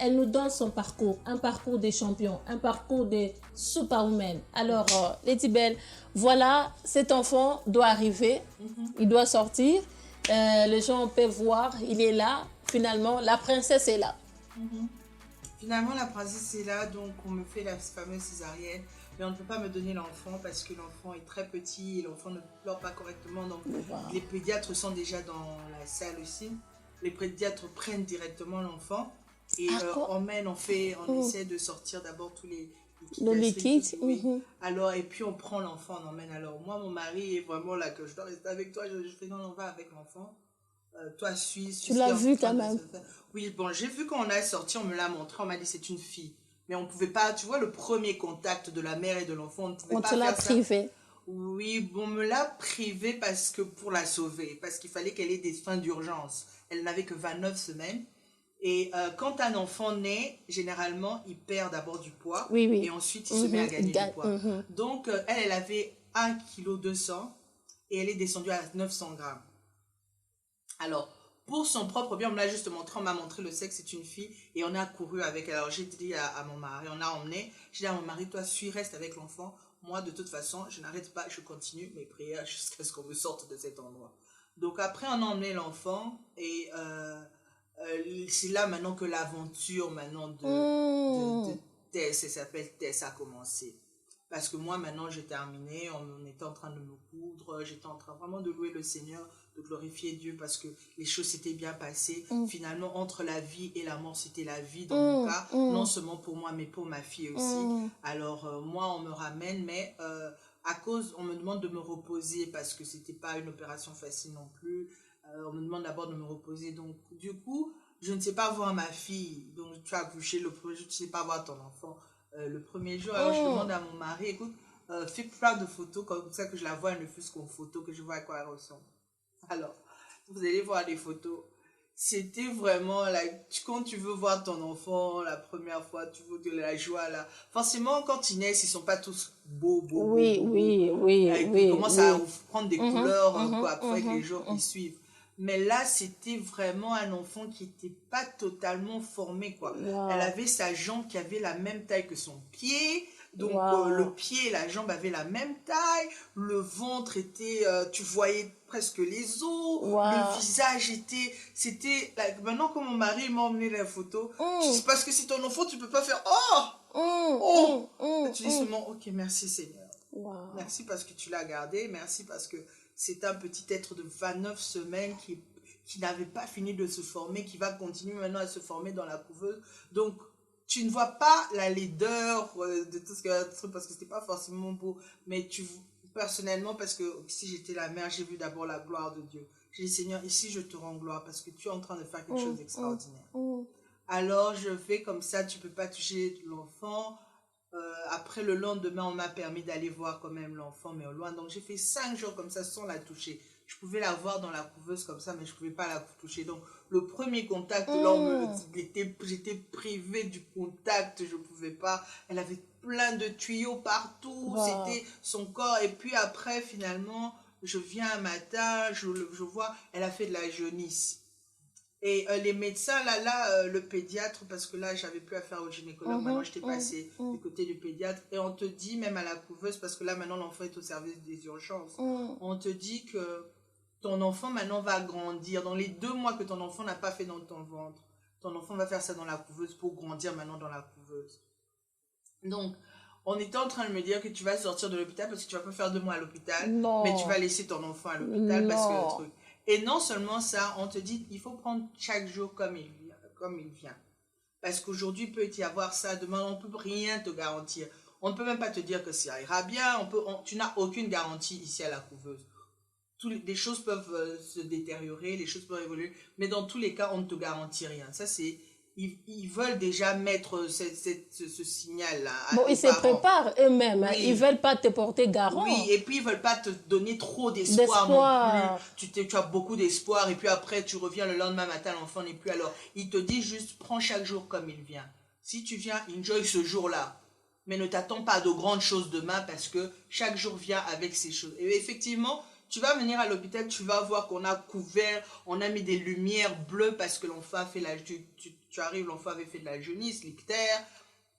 elle nous donne son parcours, un parcours des champions, un parcours des superwomen. Alors, Lady Belle, voilà, cet enfant doit arriver, il doit sortir. Les gens peuvent voir, il est là. Finalement, la princesse est là. Finalement, la princesse est là, donc on me fait la fameuse césarienne. Mais on ne peut pas me donner l'enfant parce que l'enfant est très petit et l'enfant ne pleure pas correctement. Donc, les pédiatres sont déjà dans la salle aussi. Les pédiatres prennent directement l'enfant et on essaie de sortir d'abord tous les liquides. Oui. Alors, et puis on prend l'enfant, on emmène. Alors, moi, mon mari est vraiment là que je dois rester avec toi. Je fais non, on va avec l'enfant. Toi, suis. Tu l'as vu quand même? Oui, bon, j'ai vu quand on a sorti, on me l'a montré, on m'a dit c'est une fille. Mais on ne pouvait pas, tu vois, le premier contact de la mère et de l'enfant, on ne pouvait pas faire ça. On te l'a privé. Oui, bon, on me l'a privé parce que pour la sauver, parce qu'il fallait qu'elle ait des soins d'urgence. Elle n'avait que 29 semaines. Et quand un enfant naît, généralement, il perd d'abord du poids. Oui. Et ensuite, il se met à gagner du poids. Donc, elle avait 1,2 kg et elle est descendue à 900 grammes. Alors, pour son propre bien, on me l'a juste montré, on m'a montré le sexe, c'est une fille. Et on a couru avec elle. Alors, j'ai dit à mon mari, on a emmené. J'ai dit à mon mari, toi, reste avec l'enfant. Moi, de toute façon, je n'arrête pas, je continue mes prières jusqu'à ce qu'on me sorte de cet endroit. Donc après, on a emmené l'enfant et c'est là maintenant que l'aventure maintenant de Tess, elle s'appelle Tess, a commencé. Parce que moi, maintenant, j'ai terminé, on était en train de me coudre, j'étais en train vraiment de louer le Seigneur, de glorifier Dieu parce que les choses s'étaient bien passées. Finalement, entre la vie et la mort, c'était la vie dans mon cas, non seulement pour moi, mais pour ma fille aussi. Alors, moi, on me ramène, mais à cause, on me demande de me reposer parce que c'était pas une opération facile non plus. On me demande d'abord de me reposer. Donc, du coup, je ne sais pas voir ma fille. Donc, tu as accouché le premier jour, tu ne sais pas voir ton enfant le premier jour. Alors, je demande à mon mari, écoute, fais plein de photos comme ça que je la vois, ne fût-ce qu'en photo, que je vois à quoi elle ressemble. Alors, vous allez voir les photos. C'était vraiment, là, quand tu veux voir ton enfant la première fois, tu veux de la joie, là. Forcément, quand ils naissent, ils ne sont pas tous beaux. Oui. Ils commencent à prendre des couleurs après les jours qui suivent. Mais là, c'était vraiment un enfant qui n'était pas totalement formé, quoi. Wow. Elle avait sa jambe qui avait la même taille que son pied. Donc, le pied et la jambe avaient la même taille. Le ventre était... tu voyais presque les os. Le visage était... C'était... maintenant que mon mari m'a emmené la photo, parce que c'est ton enfant, tu ne peux pas faire... Tu dis seulement, ok, merci Seigneur. Merci parce que tu l'as gardé. Merci parce que c'est un petit être de 29 semaines qui n'avait pas fini de se former, qui va continuer maintenant à se former dans la couveuse. Donc, tu ne vois pas la laideur de tout ce que... Parce que c'était pas forcément beau. Mais personnellement, parce que si j'étais la mère, j'ai vu d'abord la gloire de Dieu. J'ai dit, Seigneur, ici, je te rends gloire parce que tu es en train de faire quelque chose d'extraordinaire. Alors, je fais comme ça, tu peux pas toucher l'enfant. Après, le lendemain, on m'a permis d'aller voir quand même l'enfant, mais au loin. Donc, j'ai fait 5 jours comme ça sans la toucher. Je pouvais la voir dans la couveuse comme ça, mais je ne pouvais pas la toucher. Donc, le premier contact, là, j'étais privée du contact. Je ne pouvais pas. Elle avait plein de tuyaux partout. Wow. C'était son corps. Et puis après, finalement, je viens un matin, je vois, elle a fait de la jaunisse. Et les médecins, le pédiatre, parce que là, j'avais plus affaire au gynécologue, maintenant j'étais passée du côté du pédiatre, et on te dit, même à la couveuse, parce que là, maintenant, l'enfant est au service des urgences, on te dit que ton enfant, maintenant, va grandir. Dans les 2 mois que ton enfant n'a pas fait dans ton ventre, ton enfant va faire ça dans la couveuse pour grandir maintenant dans la couveuse. Donc, on était en train de me dire que tu vas sortir de l'hôpital parce que tu vas pas faire 2 mois à l'hôpital, mais tu vas laisser ton enfant à l'hôpital parce que le truc... Et non seulement ça, on te dit il faut prendre chaque jour comme il vient. Parce qu'aujourd'hui, il peut y avoir ça, demain, on ne peut rien te garantir. On ne peut même pas te dire que ça ira bien. Tu n'as aucune garantie ici à la couveuse. Les choses peuvent se détériorer, les choses peuvent évoluer, mais dans tous les cas, on ne te garantit rien. Ça, c'est... Ils veulent déjà mettre ce signal-là. Bon, ils se préparent eux-mêmes. Oui. Ils ne veulent pas te porter garant. Oui, et puis ils ne veulent pas te donner trop d'espoir non plus. Tu as beaucoup d'espoir, et puis après, tu reviens le lendemain matin, l'enfant n'est plus. Alors, ils te disent juste, prends chaque jour comme il vient. Si tu viens, enjoy ce jour-là. Mais ne t'attends pas à de grandes choses demain, parce que chaque jour vient avec ses choses. Et effectivement, tu vas venir à l'hôpital, tu vas voir qu'on a couvert, on a mis des lumières bleues parce que l'enfant a fait tu arrives, l'enfant avait fait de la jaunisse, l'ictère,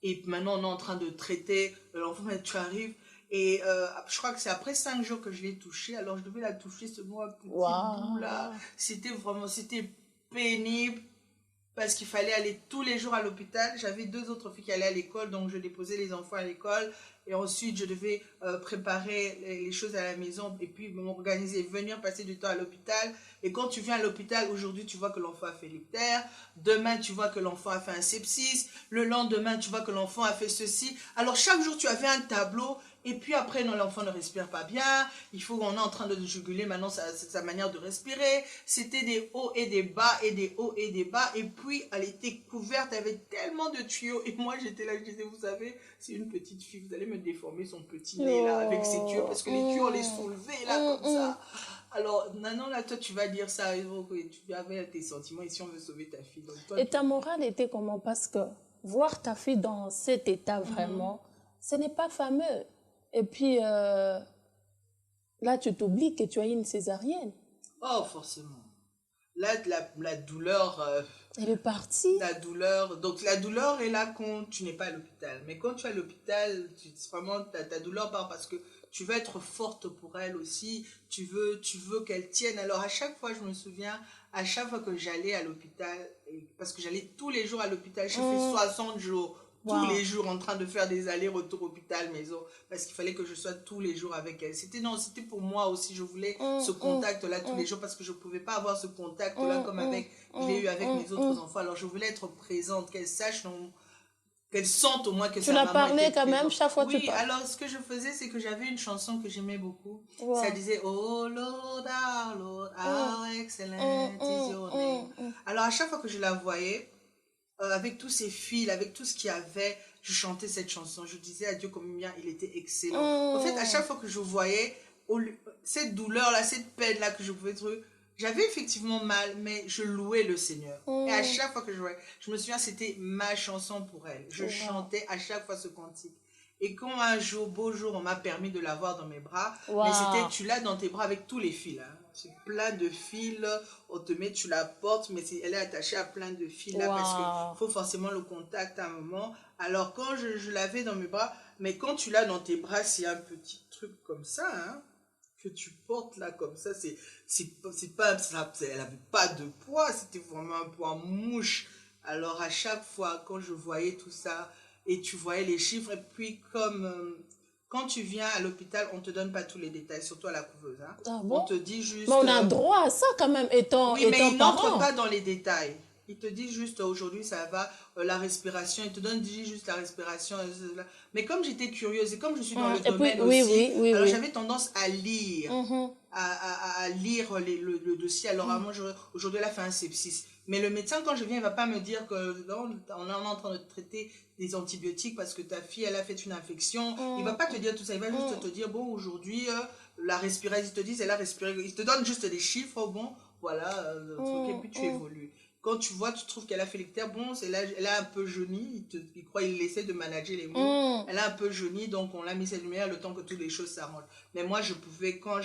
et maintenant on est en train de traiter l'enfant, tu arrives, et je crois que c'est après 5 jours que je l'ai touchée, alors je devais la toucher ce mois petit bout là, c'était pénible, parce qu'il fallait aller tous les jours à l'hôpital. J'avais 2 autres filles qui allaient à l'école, donc je déposais les enfants à l'école. Et ensuite, je devais préparer les choses à la maison et puis m'organiser, venir passer du temps à l'hôpital. Et quand tu viens à l'hôpital, aujourd'hui, tu vois que l'enfant a fait l'ictère. Demain, tu vois que l'enfant a fait un sepsis. Le lendemain, tu vois que l'enfant a fait ceci. Alors, chaque jour, tu avais un tableau. Et puis après, non, l'enfant ne respire pas bien. On est en train de juguler maintenant sa manière de respirer. C'était des hauts et des bas et des hauts et des bas. Et puis, elle était couverte, elle avait tellement de tuyaux. Et moi, j'étais là, je disais, vous savez, c'est une petite fille, vous allez me déformer son petit nez là avec ses tuyaux. Parce que les tuyaux, on les soulevait là comme ça. Alors, non, là, toi, tu vas dire ça. Tu avais tes sentiments ici, on veut sauver ta fille. Donc, toi, et ta morale était comment? Parce que voir ta fille dans cet état vraiment, ce n'est pas fameux. Et puis, là, tu t'oublies que tu as eu une césarienne. Oh, forcément. Là, la douleur... elle est partie. La douleur est là quand tu n'es pas à l'hôpital. Mais quand tu es à l'hôpital, vraiment, ta douleur part parce que tu veux être forte pour elle aussi. Tu veux qu'elle tienne. Alors, à chaque fois, je me souviens, à chaque fois que j'allais à l'hôpital, parce que j'allais tous les jours à l'hôpital, j'ai fait 60 jours. Tous les jours en train de faire des allers-retours hôpital-maison parce qu'il fallait que je sois tous les jours avec elle. C'était pour moi aussi, je voulais ce contact-là tous les jours parce que je ne pouvais pas avoir ce contact-là comme je l'ai eu avec mes autres enfants. Alors je voulais être présente, qu'elle sache, qu'elle sente au moins que sa maman était Tu la parlais quand même chaque fois que tu parlais. Oui, alors ce que je faisais, c'est que j'avais une chanson que j'aimais beaucoup. Ça disait « Oh Lord, our Lord, how excellent is your name ». Alors à chaque fois que je la voyais, avec tous ces fils, avec tout ce qu'il y avait, je chantais cette chanson. Je disais à Dieu combien il était excellent. En fait, à chaque fois que je voyais cette douleur-là, cette peine-là que je pouvais trouver, j'avais effectivement mal, mais je louais le Seigneur. Et à chaque fois que je voyais, je me souviens, c'était ma chanson pour elle. Je chantais à chaque fois ce cantique. Et quand un jour, beau jour, on m'a permis de l'avoir dans mes bras, mais c'était, tu l'as dans tes bras avec tous les fils. Hein. C'est plein de fils, on te met, tu la portes, mais elle est attachée à plein de fils là, parce qu'il faut forcément le contact à un moment. Alors quand je l'avais dans mes bras, mais quand tu l'as dans tes bras, c'est un petit truc comme ça, hein, que tu portes là comme ça, elle n'avait pas de poids, c'était vraiment un poids mouche. Alors à chaque fois, quand je voyais tout ça, et tu voyais les chiffres, et puis quand tu viens à l'hôpital, on ne te donne pas tous les détails, surtout à la couveuse. Hein. Ah bon? On te dit juste... Mais on a droit à ça quand même, étant oui, mais ils parent. n'entrent pas dans les détails. Ils te disent juste, aujourd'hui, ça va, la respiration, ils te donnent juste la respiration. Mais comme j'étais curieuse, et comme je suis dans le domaine aussi, alors j'avais tendance à lire. à lire le dossier. Alors, moi, aujourd'hui, elle a fait un sepsis. Mais le médecin, quand je viens, il va pas me dire que non, on est en train de traiter des antibiotiques parce que ta fille, elle a fait une infection. Il va pas te dire tout ça. Il va juste te dire, bon, aujourd'hui, la respiration, ils te disent, elle a respiré. Ils te donnent juste des chiffres, bon, voilà, le truc, et puis tu évolues. Quand tu vois, tu trouves qu'elle a fait l'ictère, bon, elle a un peu jauni, il essaie de manager les mots. Elle a un peu jauni, donc on l'a mis cette lumière le temps que toutes les choses s'arrangent. Mais moi, je pouvais, quand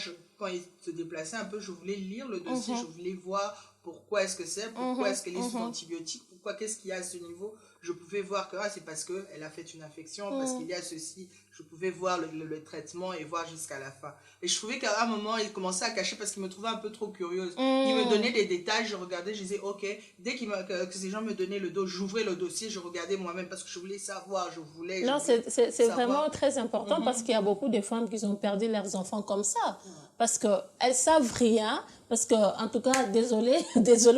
il se déplaçait un peu, je voulais lire le dossier, je voulais voir pourquoi est-ce que c'est, pourquoi est-ce qu'elle est sous antibiotiques, pourquoi, qu'est-ce qu'il y a à ce niveau. Je pouvais voir que c'est parce qu'elle a fait une infection, parce qu'il y a ceci. Je pouvais voir le traitement et voir jusqu'à la fin. Et je trouvais qu'à un moment, il commençait à cacher parce qu'il me trouvait un peu trop curieuse. Il me donnait des détails, je regardais, je disais, ok. Dès que ces gens me donnaient le dos, j'ouvrais le dossier, je regardais moi-même parce que je voulais savoir, Non, c'est vraiment très important parce qu'il y a beaucoup de femmes qui ont perdu leurs enfants comme ça. Parce qu'elles savent rien. Parce que, en tout cas, désolé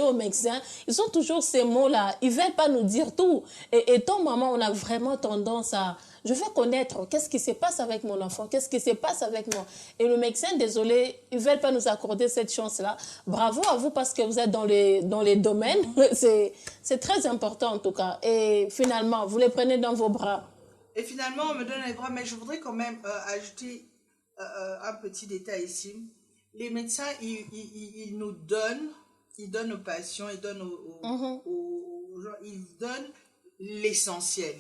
aux médecins, ils ont toujours ces mots-là. Ils veulent pas nous dire tout. Et étant maman, on a vraiment tendance à... Je veux connaître qu'est-ce qui se passe avec mon enfant, qu'est-ce qui se passe avec moi. Et le médecin, désolé, ils veulent pas nous accorder cette chance-là. Bravo à vous parce que vous êtes dans les domaines. C'est très important, en tout cas. Et finalement, vous les prenez dans vos bras. Et finalement, on me donne les bras. Mais je voudrais quand même ajouter un petit détail ici. Les médecins, ils nous donnent, ils donnent aux patients, ils donnent aux gens, ils donnent l'essentiel.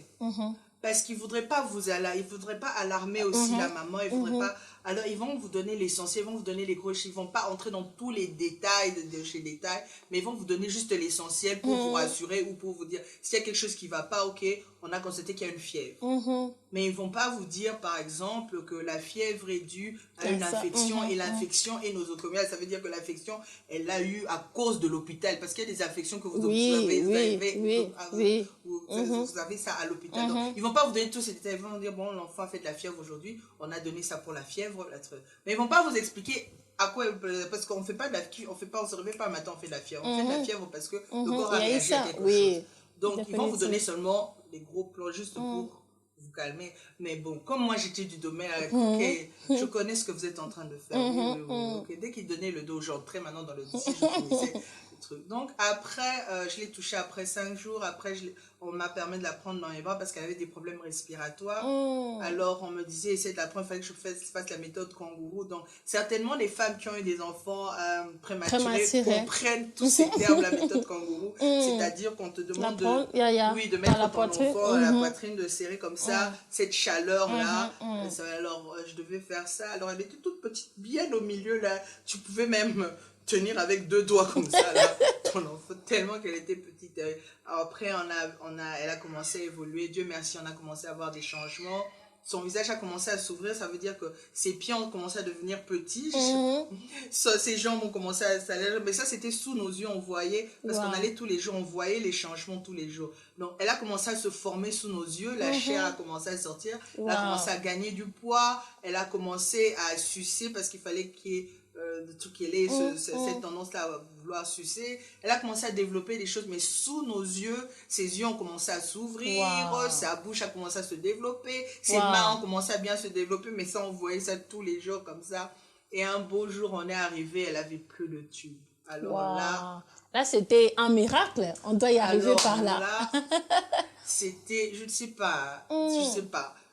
Parce qu'ils ne voudraient pas ils voudraient pas alarmer aussi la maman, ils voudraient pas, alors ils vont vous donner l'essentiel, ils vont vous donner les gros chiffres, ils vont pas entrer dans tous les détails de chez détails, mais ils vont vous donner juste l'essentiel pour vous rassurer ou pour vous dire, s'il y a quelque chose qui va pas, ok, on a constaté qu'il y a une fièvre. Mais ils vont pas vous dire, par exemple, que la fièvre est due à une infection et l'infection est nosocomiale. Ça veut dire que l'infection, elle l'a eu à cause de l'hôpital. Parce qu'il y a des infections que vous avez ça à l'hôpital. Donc, ils vont pas vous donner tous ces détails. Ils vont vous dire, bon, l'enfant a fait de la fièvre aujourd'hui. On a donné ça pour la fièvre. Mais ils vont pas vous expliquer à quoi, parce qu'on fait pas de la fièvre, on se réveille pas matin, on fait de la fièvre. On fait de la fièvre parce que le corps a réagi à quelque chose. Donc, ils vont vous donner seulement les gros plans juste pour vous calmer. Mais bon, comme moi j'étais du domaine, ok, je connais ce que vous êtes en train de faire. Okay. Dès qu'ils donnaient le dos, j'entrais maintenant dans le dossier, je finissais le truc. Donc après, je l'ai touchée après 5 jours. Après, on m'a permis de la prendre dans les bras parce qu'elle avait des problèmes respiratoires. Alors on me disait, essaie de la prendre, il fallait que je fasse la méthode kangourou. Donc certainement les femmes qui ont eu des enfants prématurés comprennent tous ces termes, la méthode kangourou. C'est-à-dire qu'on te demande de mettre ton enfant à la poitrine, de serrer comme ça, cette chaleur-là. Alors je devais faire ça. Alors elle était toute petite, bien au milieu là. Tu pouvais même tenir avec 2 doigts comme ça là, ton enfant, tellement qu'elle était petite. Alors, après elle a commencé à évoluer, Dieu merci, on a commencé à avoir des changements. Son visage a commencé à s'ouvrir, ça veut dire que ses pieds ont commencé à devenir petits, ses jambes ont commencé à s'alléger, mais ça c'était sous nos yeux, on voyait, parce qu'on allait tous les jours, on voyait les changements tous les jours. Donc elle a commencé à se former sous nos yeux, la chair a commencé à sortir, elle a commencé à gagner du poids, elle a commencé à sucer parce qu'il fallait qu'il y ait cette tendance-là à vouloir sucer. Elle a commencé à développer des choses, mais sous nos yeux, ses yeux ont commencé à s'ouvrir, sa bouche a commencé à se développer, ses mains ont commencé à bien se développer, mais ça, on voyait ça tous les jours comme ça. Et un beau jour, on est arrivé, elle avait plus de tube. Alors là, c'était un miracle. On doit y arriver par là. C'était, je ne sais pas,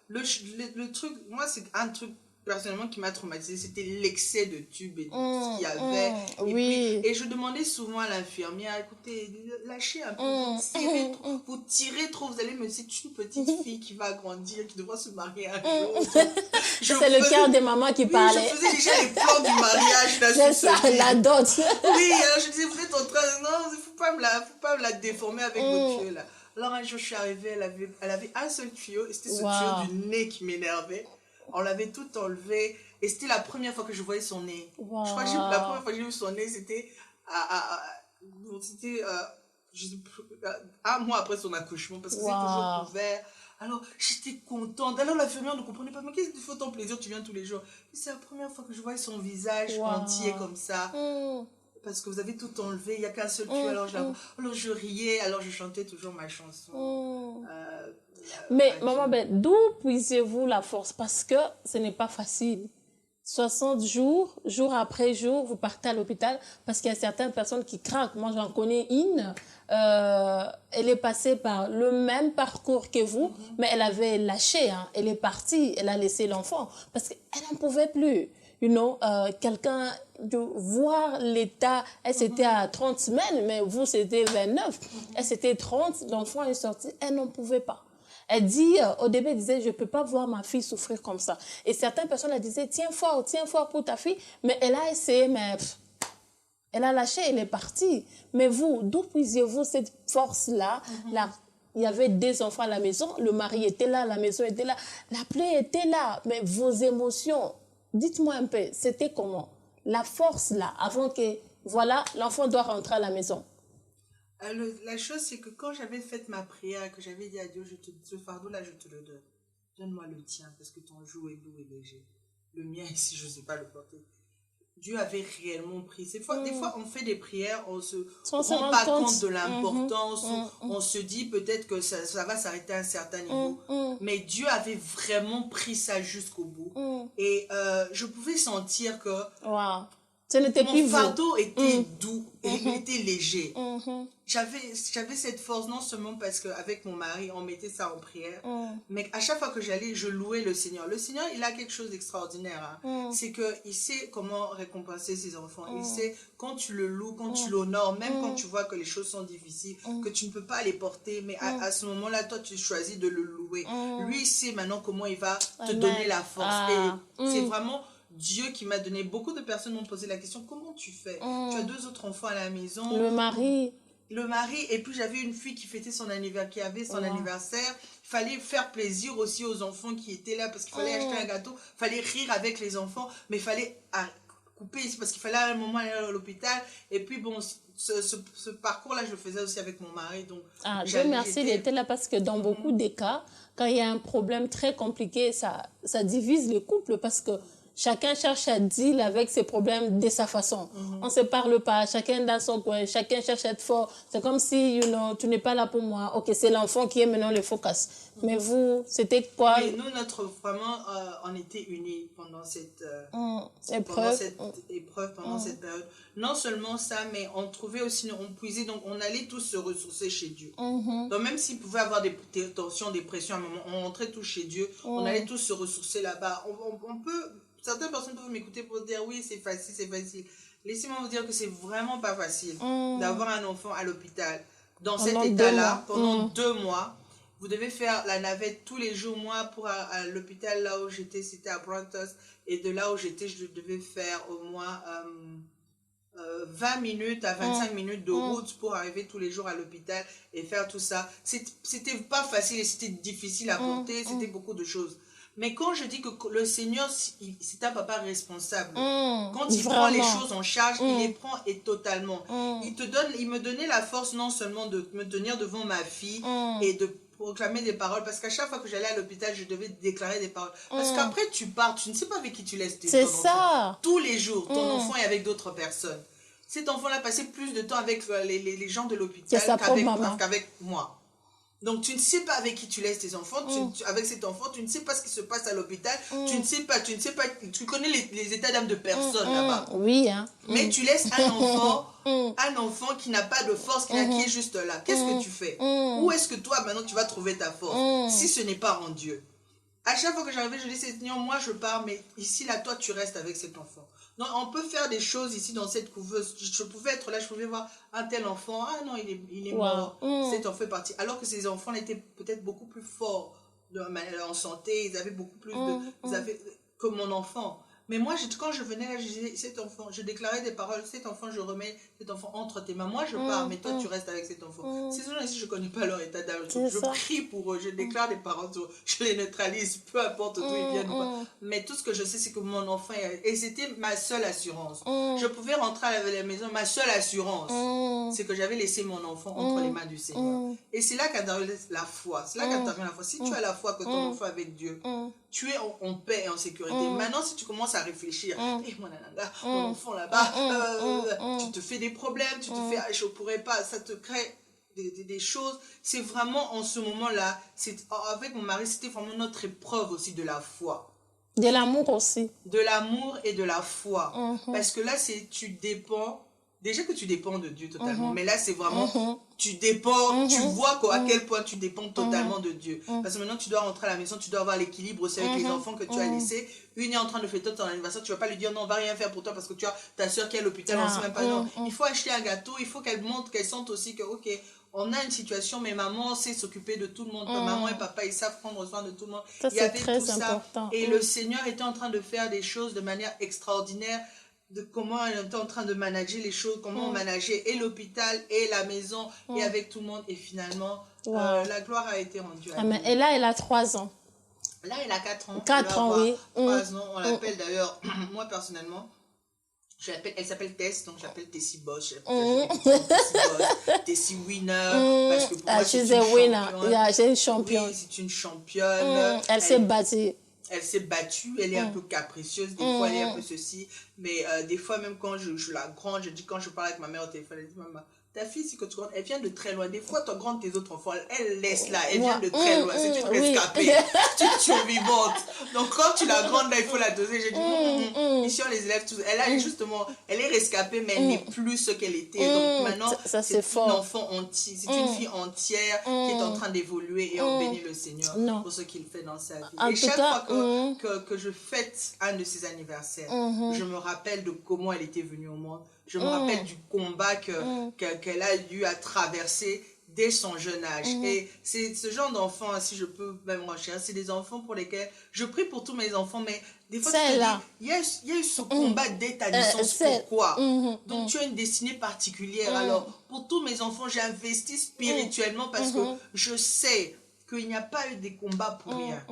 Le truc, moi, c'est un truc personnellement qui m'a traumatisée, c'était l'excès de tubes et tout ce qu'il y avait. Et je demandais souvent à l'infirmière, écoutez, lâchez un peu, vous tirez trop, vous allez me dire, c'est une petite fille qui va grandir, qui devra se marier un jour. C'est le cœur des mamans qui parlait. Je faisais déjà les plans du mariage. C'est ça, la dot. Oui, alors je disais, vous êtes en train, non, il ne faut pas me la déformer avec votre tuyau là. Alors un jour, je suis arrivée, elle avait un seul tuyau, et c'était ce tuyau du nez qui m'énervait. On l'avait tout enlevé, et c'était la première fois que je voyais son nez. Je crois que la première fois que j'ai vu son nez, c'était un mois après son accouchement, parce que c'est toujours ouvert. Alors, j'étais contente. Alors, l'infirmière ne comprenait pas, mais qu'est-ce que tu fais ton plaisir, tu viens tous les jours. C'est la première fois que je voyais son visage entier comme ça. Parce que vous avez tout enlevé, il n'y a qu'un seul tuyau. Alors, je riais, alors je chantais toujours ma chanson. Mais maman, d'où puisez-vous la force? Parce que ce n'est pas facile. 60 jours, jour après jour, vous partez à l'hôpital parce qu'il y a certaines personnes qui craquent. Moi, j'en connais une. Elle est passée par le même parcours que vous, mais elle avait lâché. Hein. Elle est partie, elle a laissé l'enfant parce qu'elle n'en pouvait plus. Quelqu'un de voir l'état, elle c'était à 30 semaines, mais vous c'était 29. Elle c'était 30, l'enfant est sorti, elle n'en pouvait pas. Elle dit, au début, elle disait, je peux pas voir ma fille souffrir comme ça. Et certaines personnes, elle disaient, tiens fort pour ta fille. Mais elle a essayé, mais elle a lâché, elle est partie. Mais vous, d'où puisiez-vous cette force-là? Il y avait des enfants à la maison, le mari était là, la maison était là, la plaie était là. Mais vos émotions, dites-moi un peu, c'était comment? La force là, avant que, voilà, l'enfant doit rentrer à la maison. La chose, c'est que quand j'avais fait ma prière, que j'avais dit à Dieu, ce fardeau-là, je te le donne. Donne-moi le tien, parce que ton joug est doux et léger. Le mien, ici, je ne sais pas le porter. Dieu avait réellement pris. Des fois, on fait des prières, on se rend pas compte de l'importance, on se dit peut-être que ça va s'arrêter à un certain niveau. Mais Dieu avait vraiment pris ça jusqu'au bout. Et je pouvais sentir que mon fardeau était doux et était léger. J'avais cette force, non seulement parce qu'avec mon mari, on mettait ça en prière, mais à chaque fois que j'allais, je louais le Seigneur. Le Seigneur, il a quelque chose d'extraordinaire. Hein. C'est qu'il sait comment récompenser ses enfants. Il sait quand tu le loues, quand tu l'honores, même quand tu vois que les choses sont difficiles, que tu ne peux pas les porter, mais à ce moment-là, toi, tu choisis de le louer. Lui, il sait maintenant comment il va te donner la force. Et c'est vraiment... Dieu qui m'a donné, beaucoup de personnes m'ont posé la question, comment tu fais? Tu as 2 autres enfants à la maison. Le mari, et puis j'avais une fille qui fêtait son anniversaire, qui avait son anniversaire. Il fallait faire plaisir aussi aux enfants qui étaient là, parce qu'il fallait acheter un gâteau, il fallait rire avec les enfants, mais il fallait couper ici, parce qu'il fallait à un moment aller à l'hôpital. Et puis bon, ce parcours-là, je le faisais aussi avec mon mari. Donc, Dieu merci, il était là parce que dans beaucoup des cas, quand il y a un problème très compliqué, ça divise le couple parce que chacun cherche à deal avec ses problèmes de sa façon. On se parle pas, chacun dans son coin, chacun cherche à être fort. C'est comme si, tu n'es pas là pour moi. Ok, c'est l'enfant qui est maintenant le focus. Mais vous, c'était quoi? Mais nous, vraiment, on était unis pendant cette épreuve, pendant cette période. Non seulement ça, mais on trouvait aussi, on puisait, donc on allait tous se ressourcer chez Dieu. Donc même s'il pouvait avoir des tensions, des pressions à un moment, on rentrait tous chez Dieu, on allait tous se ressourcer là-bas. On peut... Certaines personnes peuvent m'écouter pour dire oui, c'est facile, c'est facile. Laissez-moi vous dire que c'est vraiment pas facile d'avoir un enfant à l'hôpital dans cet état-là pendant 2 mois. Vous devez faire la navette tous les jours. Moi, pour à l'hôpital là où j'étais, c'était à Brantos. Et de là où j'étais, je devais faire au moins 20 minutes à 25 minutes de route pour arriver tous les jours à l'hôpital et faire tout ça. C'était pas facile et c'était difficile à porter. C'était beaucoup de choses. Mais quand je dis que le Seigneur, c'est un papa responsable. Quand il prend les choses en charge, il les prend et totalement. Il me donnait la force non seulement de me tenir devant ma fille et de proclamer des paroles. Parce qu'à chaque fois que j'allais à l'hôpital, je devais déclarer des paroles. Parce qu'après, tu pars, tu ne sais pas avec qui tu laisses ton enfant. C'est ça. Tous les jours, ton enfant est avec d'autres personnes. Cet enfant-là passait plus de temps avec les gens de l'hôpital qu'avec moi. Donc, tu ne sais pas avec qui tu laisses tes enfants, avec cet enfant, tu ne sais pas ce qui se passe à l'hôpital, tu ne sais pas, tu connais les états d'âme de personne là-bas. Oui, hein. Mais tu laisses un enfant qui n'a pas de force, qui est juste là. Qu'est-ce que tu fais? Où est-ce que toi, maintenant, tu vas trouver ta force si ce n'est pas en Dieu? À chaque fois que j'arrivais, je disais, Seigneur, moi je pars, mais ici, là, toi, tu restes avec cet enfant. Donc, on peut faire des choses ici dans cette couveuse. Je pouvais être là, je pouvais voir un tel enfant. Ah non, il est mort. Cet enfant est parti. Alors que ces enfants étaient peut-être beaucoup plus forts en santé. Ils avaient beaucoup plus que mon enfant. Mais moi, quand je venais là, je disais, cet enfant, je déclarais des paroles, cet enfant, je remets cet enfant entre tes mains. Moi, je pars, mais toi, tu restes avec cet enfant. Ces gens ici, je ne connais pas leur état d'âme. Je prie pour eux, je déclare des paroles, je les neutralise, peu importe d'où ils viennent. Mais tout ce que je sais, c'est que mon enfant, et c'était ma seule assurance. Je pouvais rentrer à la maison, ma seule assurance, c'est que j'avais laissé mon enfant entre les mains du Seigneur. Et c'est là qu'intervient la foi. C'est là qu'intervient la foi. Si tu as la foi que ton enfant est avec Dieu, tu es en paix et en sécurité. Maintenant, si tu commences à réfléchir, mon enfant là-bas, tu te fais des problèmes, tu te fais, je pourrais pas, ça te crée des choses. C'est vraiment en ce moment-là, avec mon mari, c'était vraiment notre épreuve aussi de la foi. De l'amour aussi. De l'amour et de la foi. Parce que là, tu dépends. Déjà que tu dépends de Dieu totalement. Mais là, c'est vraiment, tu dépends, tu vois à quel point tu dépends totalement de Dieu. Parce que maintenant, tu dois rentrer à la maison, tu dois avoir l'équilibre aussi avec les enfants que tu as laissés. Une est en train de fêter ton anniversaire, tu vas pas lui dire non, on va rien faire pour toi parce que tu as ta soeur qui est à l'hôpital, on sait même pas. Non, il faut acheter un gâteau, il faut qu'elle montre, qu'elle sente aussi que, ok, on a une situation, mais maman sait s'occuper de tout le monde. Maman et papa, ils savent prendre soin de tout le monde. Ça, il y avait très tout important. ça. Et le Seigneur était en train de faire des choses de manière extraordinaire, de comment elle était en train de manager les choses, comment on manageait et l'hôpital et la maison et avec tout le monde. Et finalement, la gloire a été rendue à Dieu. Et là, elle a 3 ans. Là, elle a 4 ans. 4 ans, oui. 3 ans. On l'appelle d'ailleurs, moi personnellement, elle s'appelle Tess, donc j'appelle Tessie Boss. Tessie Winner. Parce que pour moi, c'est une championne. C'est une championne. Oui, c'est une championne. Elle s'est battue. Elle s'est battue, elle est un peu capricieuse, des fois elle est un peu ceci, mais des fois même quand je la gronde, quand je parle avec ma mère au téléphone, elle dit maman, ta fille, si que tu rentres, elle vient de très loin. Des fois, tu grondes tes autres enfants, elle laisse là, elle vient de très loin. C'est une rescapée, c'est une survivante. Donc, quand tu la grondes là, il faut la doser. J'ai dit, mission les élèves, tous. Elle a justement, elle est rescapée, mais elle n'est plus ce qu'elle était. Donc, maintenant, c'est une enfant entière, c'est une fille entière qui est en train d'évoluer et on bénit le Seigneur pour ce qu'il fait dans sa vie. Et chaque fois que je fête un de ses anniversaires, je me rappelle de comment elle était venue au monde. Je me rappelle du combat qu'elle a eu à traverser dès son jeune âge. Et c'est ce genre d'enfants, si je peux même renchérir, c'est des enfants pour lesquels je prie pour tous mes enfants, mais des fois tu te dis, il y a eu ce combat dès ta naissance. Pourquoi? Donc tu as une destinée particulière. Alors, pour tous mes enfants, j'ai investi spirituellement parce que je sais qu'il n'y a pas eu des combats pour rien.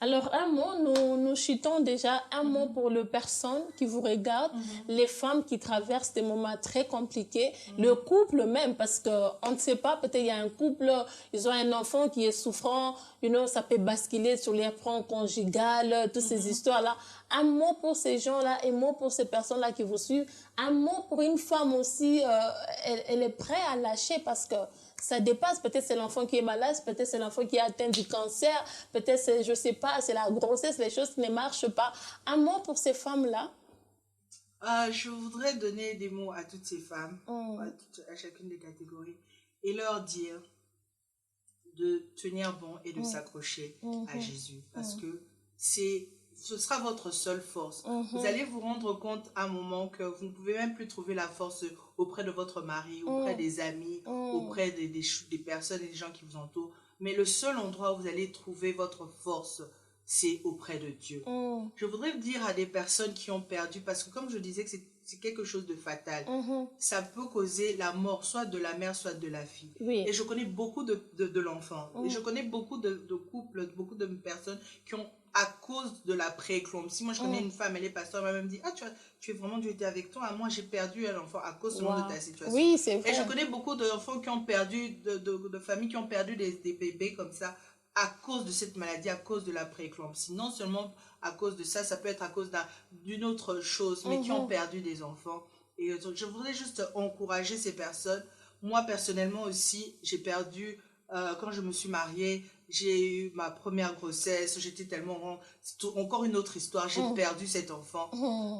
Alors, un mot, nous chutons déjà un mot pour les personnes qui vous regardent, les femmes qui traversent des moments très compliqués, le couple même, parce qu'on ne sait pas, peut-être il y a un couple, ils ont un enfant qui est souffrant, ça peut basculer sur les fronts conjugales, toutes ces histoires-là. Un mot pour ces gens-là, un mot pour ces personnes-là qui vous suivent, un mot pour une femme aussi, elle est prête à lâcher parce que ça dépasse, peut-être c'est l'enfant qui est malade, peut-être c'est l'enfant qui est atteint du cancer, peut-être c'est, je sais pas, c'est la grossesse, les choses qui ne marchent pas. Un mot pour ces femmes-là? Je voudrais donner des mots à toutes ces femmes, à chacune des catégories, et leur dire de tenir bon et de s'accrocher à Jésus, parce que ce sera votre seule force. Vous allez vous rendre compte à un moment que vous ne pouvez même plus trouver la force auprès de votre mari, auprès des amis, auprès des personnes et des gens qui vous entourent. Mais le seul endroit où vous allez trouver votre force, c'est auprès de Dieu. Je voudrais dire à des personnes qui ont perdu, parce que comme je disais que c'est quelque chose de fatal, ça peut causer la mort, soit de la mère, soit de la fille. Oui. Et je connais beaucoup de l'enfant. Et je connais beaucoup de couples, beaucoup de personnes qui ont, à cause de la prééclampsie. Moi, je connais une femme, elle est pasteur, elle m'a même dit, tu es vraiment, Dieu était avec toi. Moi, j'ai perdu un enfant à cause seulement de ta situation. Oui, c'est vrai. Et je connais beaucoup d'enfants qui ont perdu, de familles qui ont perdu des bébés comme ça, à cause de cette maladie, à cause de la prééclampsie. Non seulement à cause de ça, ça peut être à cause d'une autre chose, mais qui ont perdu des enfants. Et je voudrais juste encourager ces personnes. Moi, personnellement aussi, j'ai perdu, quand je me suis mariée, j'ai eu ma première grossesse, j'étais tellement... C'est encore une autre histoire, j'ai perdu cet enfant.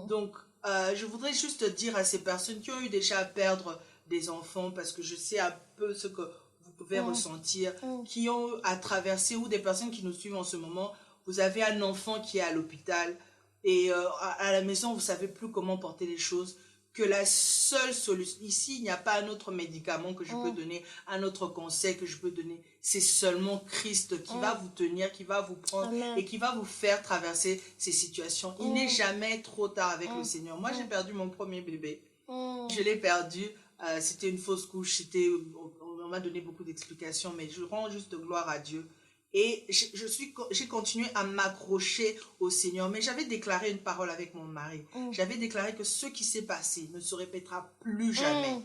Donc, je voudrais juste dire à ces personnes qui ont eu déjà à perdre des enfants, parce que je sais un peu ce que vous pouvez ressentir, qui ont à traverser, ou des personnes qui nous suivent en ce moment, vous avez un enfant qui est à l'hôpital, et à la maison, vous ne savez plus comment porter les choses, que la seule solution, ici, il n'y a pas un autre médicament que je peux donner, un autre conseil que je peux donner. C'est seulement Christ qui va vous tenir, qui va vous prendre et qui va vous faire traverser ces situations. Il n'est jamais trop tard avec le Seigneur. Moi, j'ai perdu mon premier bébé. Je l'ai perdu. C'était une fausse couche. On m'a donné beaucoup d'explications, mais je rends juste gloire à Dieu. Et j'ai continué à m'accrocher au Seigneur. Mais j'avais déclaré une parole avec mon mari. J'avais déclaré que ce qui s'est passé ne se répétera plus jamais.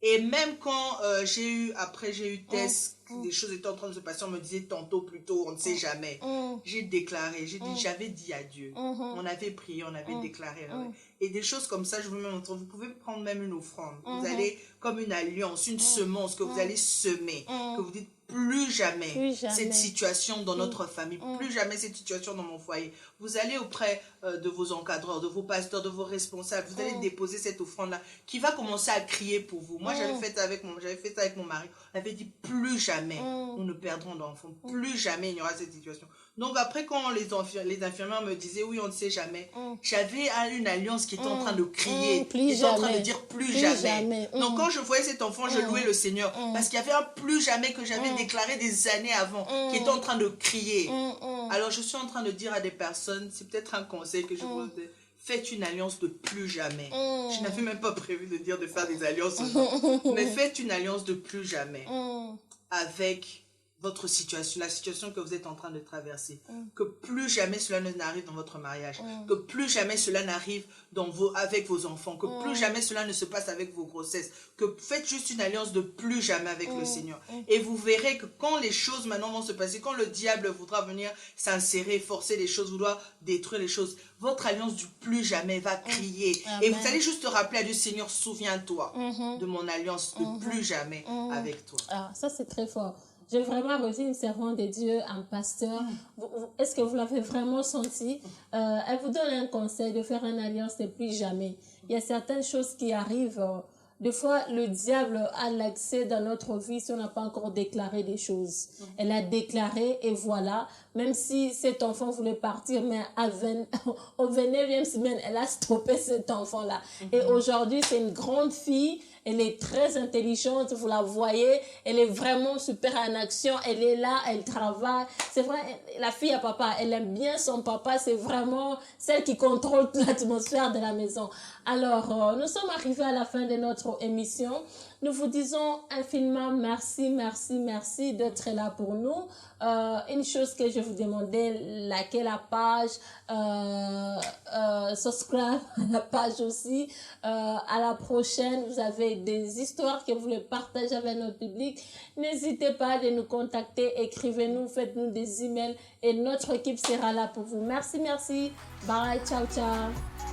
Et même quand j'ai eu Tess, des choses étaient en train de se passer, on me disait tantôt, plus tôt, on ne sait jamais. J'ai déclaré, j'avais dit à Dieu. On avait prié, on avait déclaré. et des choses comme ça, je vous mets en train. Vous pouvez prendre même une offrande. Vous allez comme une alliance, une semence que vous allez semer, que vous dites plus jamais cette situation dans notre famille, plus jamais cette situation dans mon foyer. Vous allez auprès de vos encadreurs, de vos pasteurs, de vos responsables, vous allez déposer cette offrande-là qui va commencer à crier pour vous. Moi, j'avais fait ça avec mon mari. On avait dit plus jamais nous ne perdrons d'enfants, plus jamais il n'y aura cette situation. Donc après, quand les infirmières me disaient oui, on ne sait jamais, j'avais une alliance qui était en train de crier, qui était en train de dire plus jamais. Donc quand je voyais cet enfant, je louais le Seigneur parce qu'il y avait un plus jamais que j'avais déclaré des années avant, qui était en train de crier. Alors je suis en train de dire à des personnes, c'est peut-être un conseil que je vous donne, faites une alliance de plus jamais. Je n'avais même pas prévu de dire de faire des alliances, mais faites une alliance de plus jamais avec votre situation, la situation que vous êtes en train de traverser. Que plus jamais cela n'arrive dans votre mariage. Que plus jamais cela n'arrive avec vos enfants. Que plus jamais cela ne se passe avec vos grossesses. Que faites juste une alliance de plus jamais avec le Seigneur. Et vous verrez que quand les choses maintenant vont se passer, quand le diable voudra venir s'insérer, forcer les choses, vouloir détruire les choses, votre alliance du plus jamais va crier. Et vous allez juste rappeler à Dieu, Seigneur, souviens-toi de mon alliance de plus jamais avec toi. Ah, ça c'est très fort. J'ai vraiment reçu une servante de Dieu, un pasteur. Est-ce que vous l'avez vraiment senti? Elle vous donne un conseil de faire une alliance de plus jamais. Il y a certaines choses qui arrivent. Des fois, le diable a l'accès dans notre vie si on n'a pas encore déclaré des choses. Elle a déclaré et voilà, même si cet enfant voulait partir, mais au 29e semaine, elle a stoppé cet enfant-là. Et aujourd'hui, c'est une grande fille. Elle est très intelligente, vous la voyez, elle est vraiment super en action, elle est là, elle travaille. C'est vrai, la fille à papa, elle aime bien son papa, c'est vraiment celle qui contrôle l'atmosphère de la maison. Alors, nous sommes arrivés à la fin de notre émission. Nous vous disons infiniment merci, merci, merci d'être là pour nous. Une chose que je vous demandais, likez la page, subscribe à la page aussi. À la prochaine, vous avez des histoires que vous voulez partager avec notre public. N'hésitez pas de nous contacter, écrivez-nous, faites-nous des emails et notre équipe sera là pour vous. Merci, merci. Bye, ciao, ciao.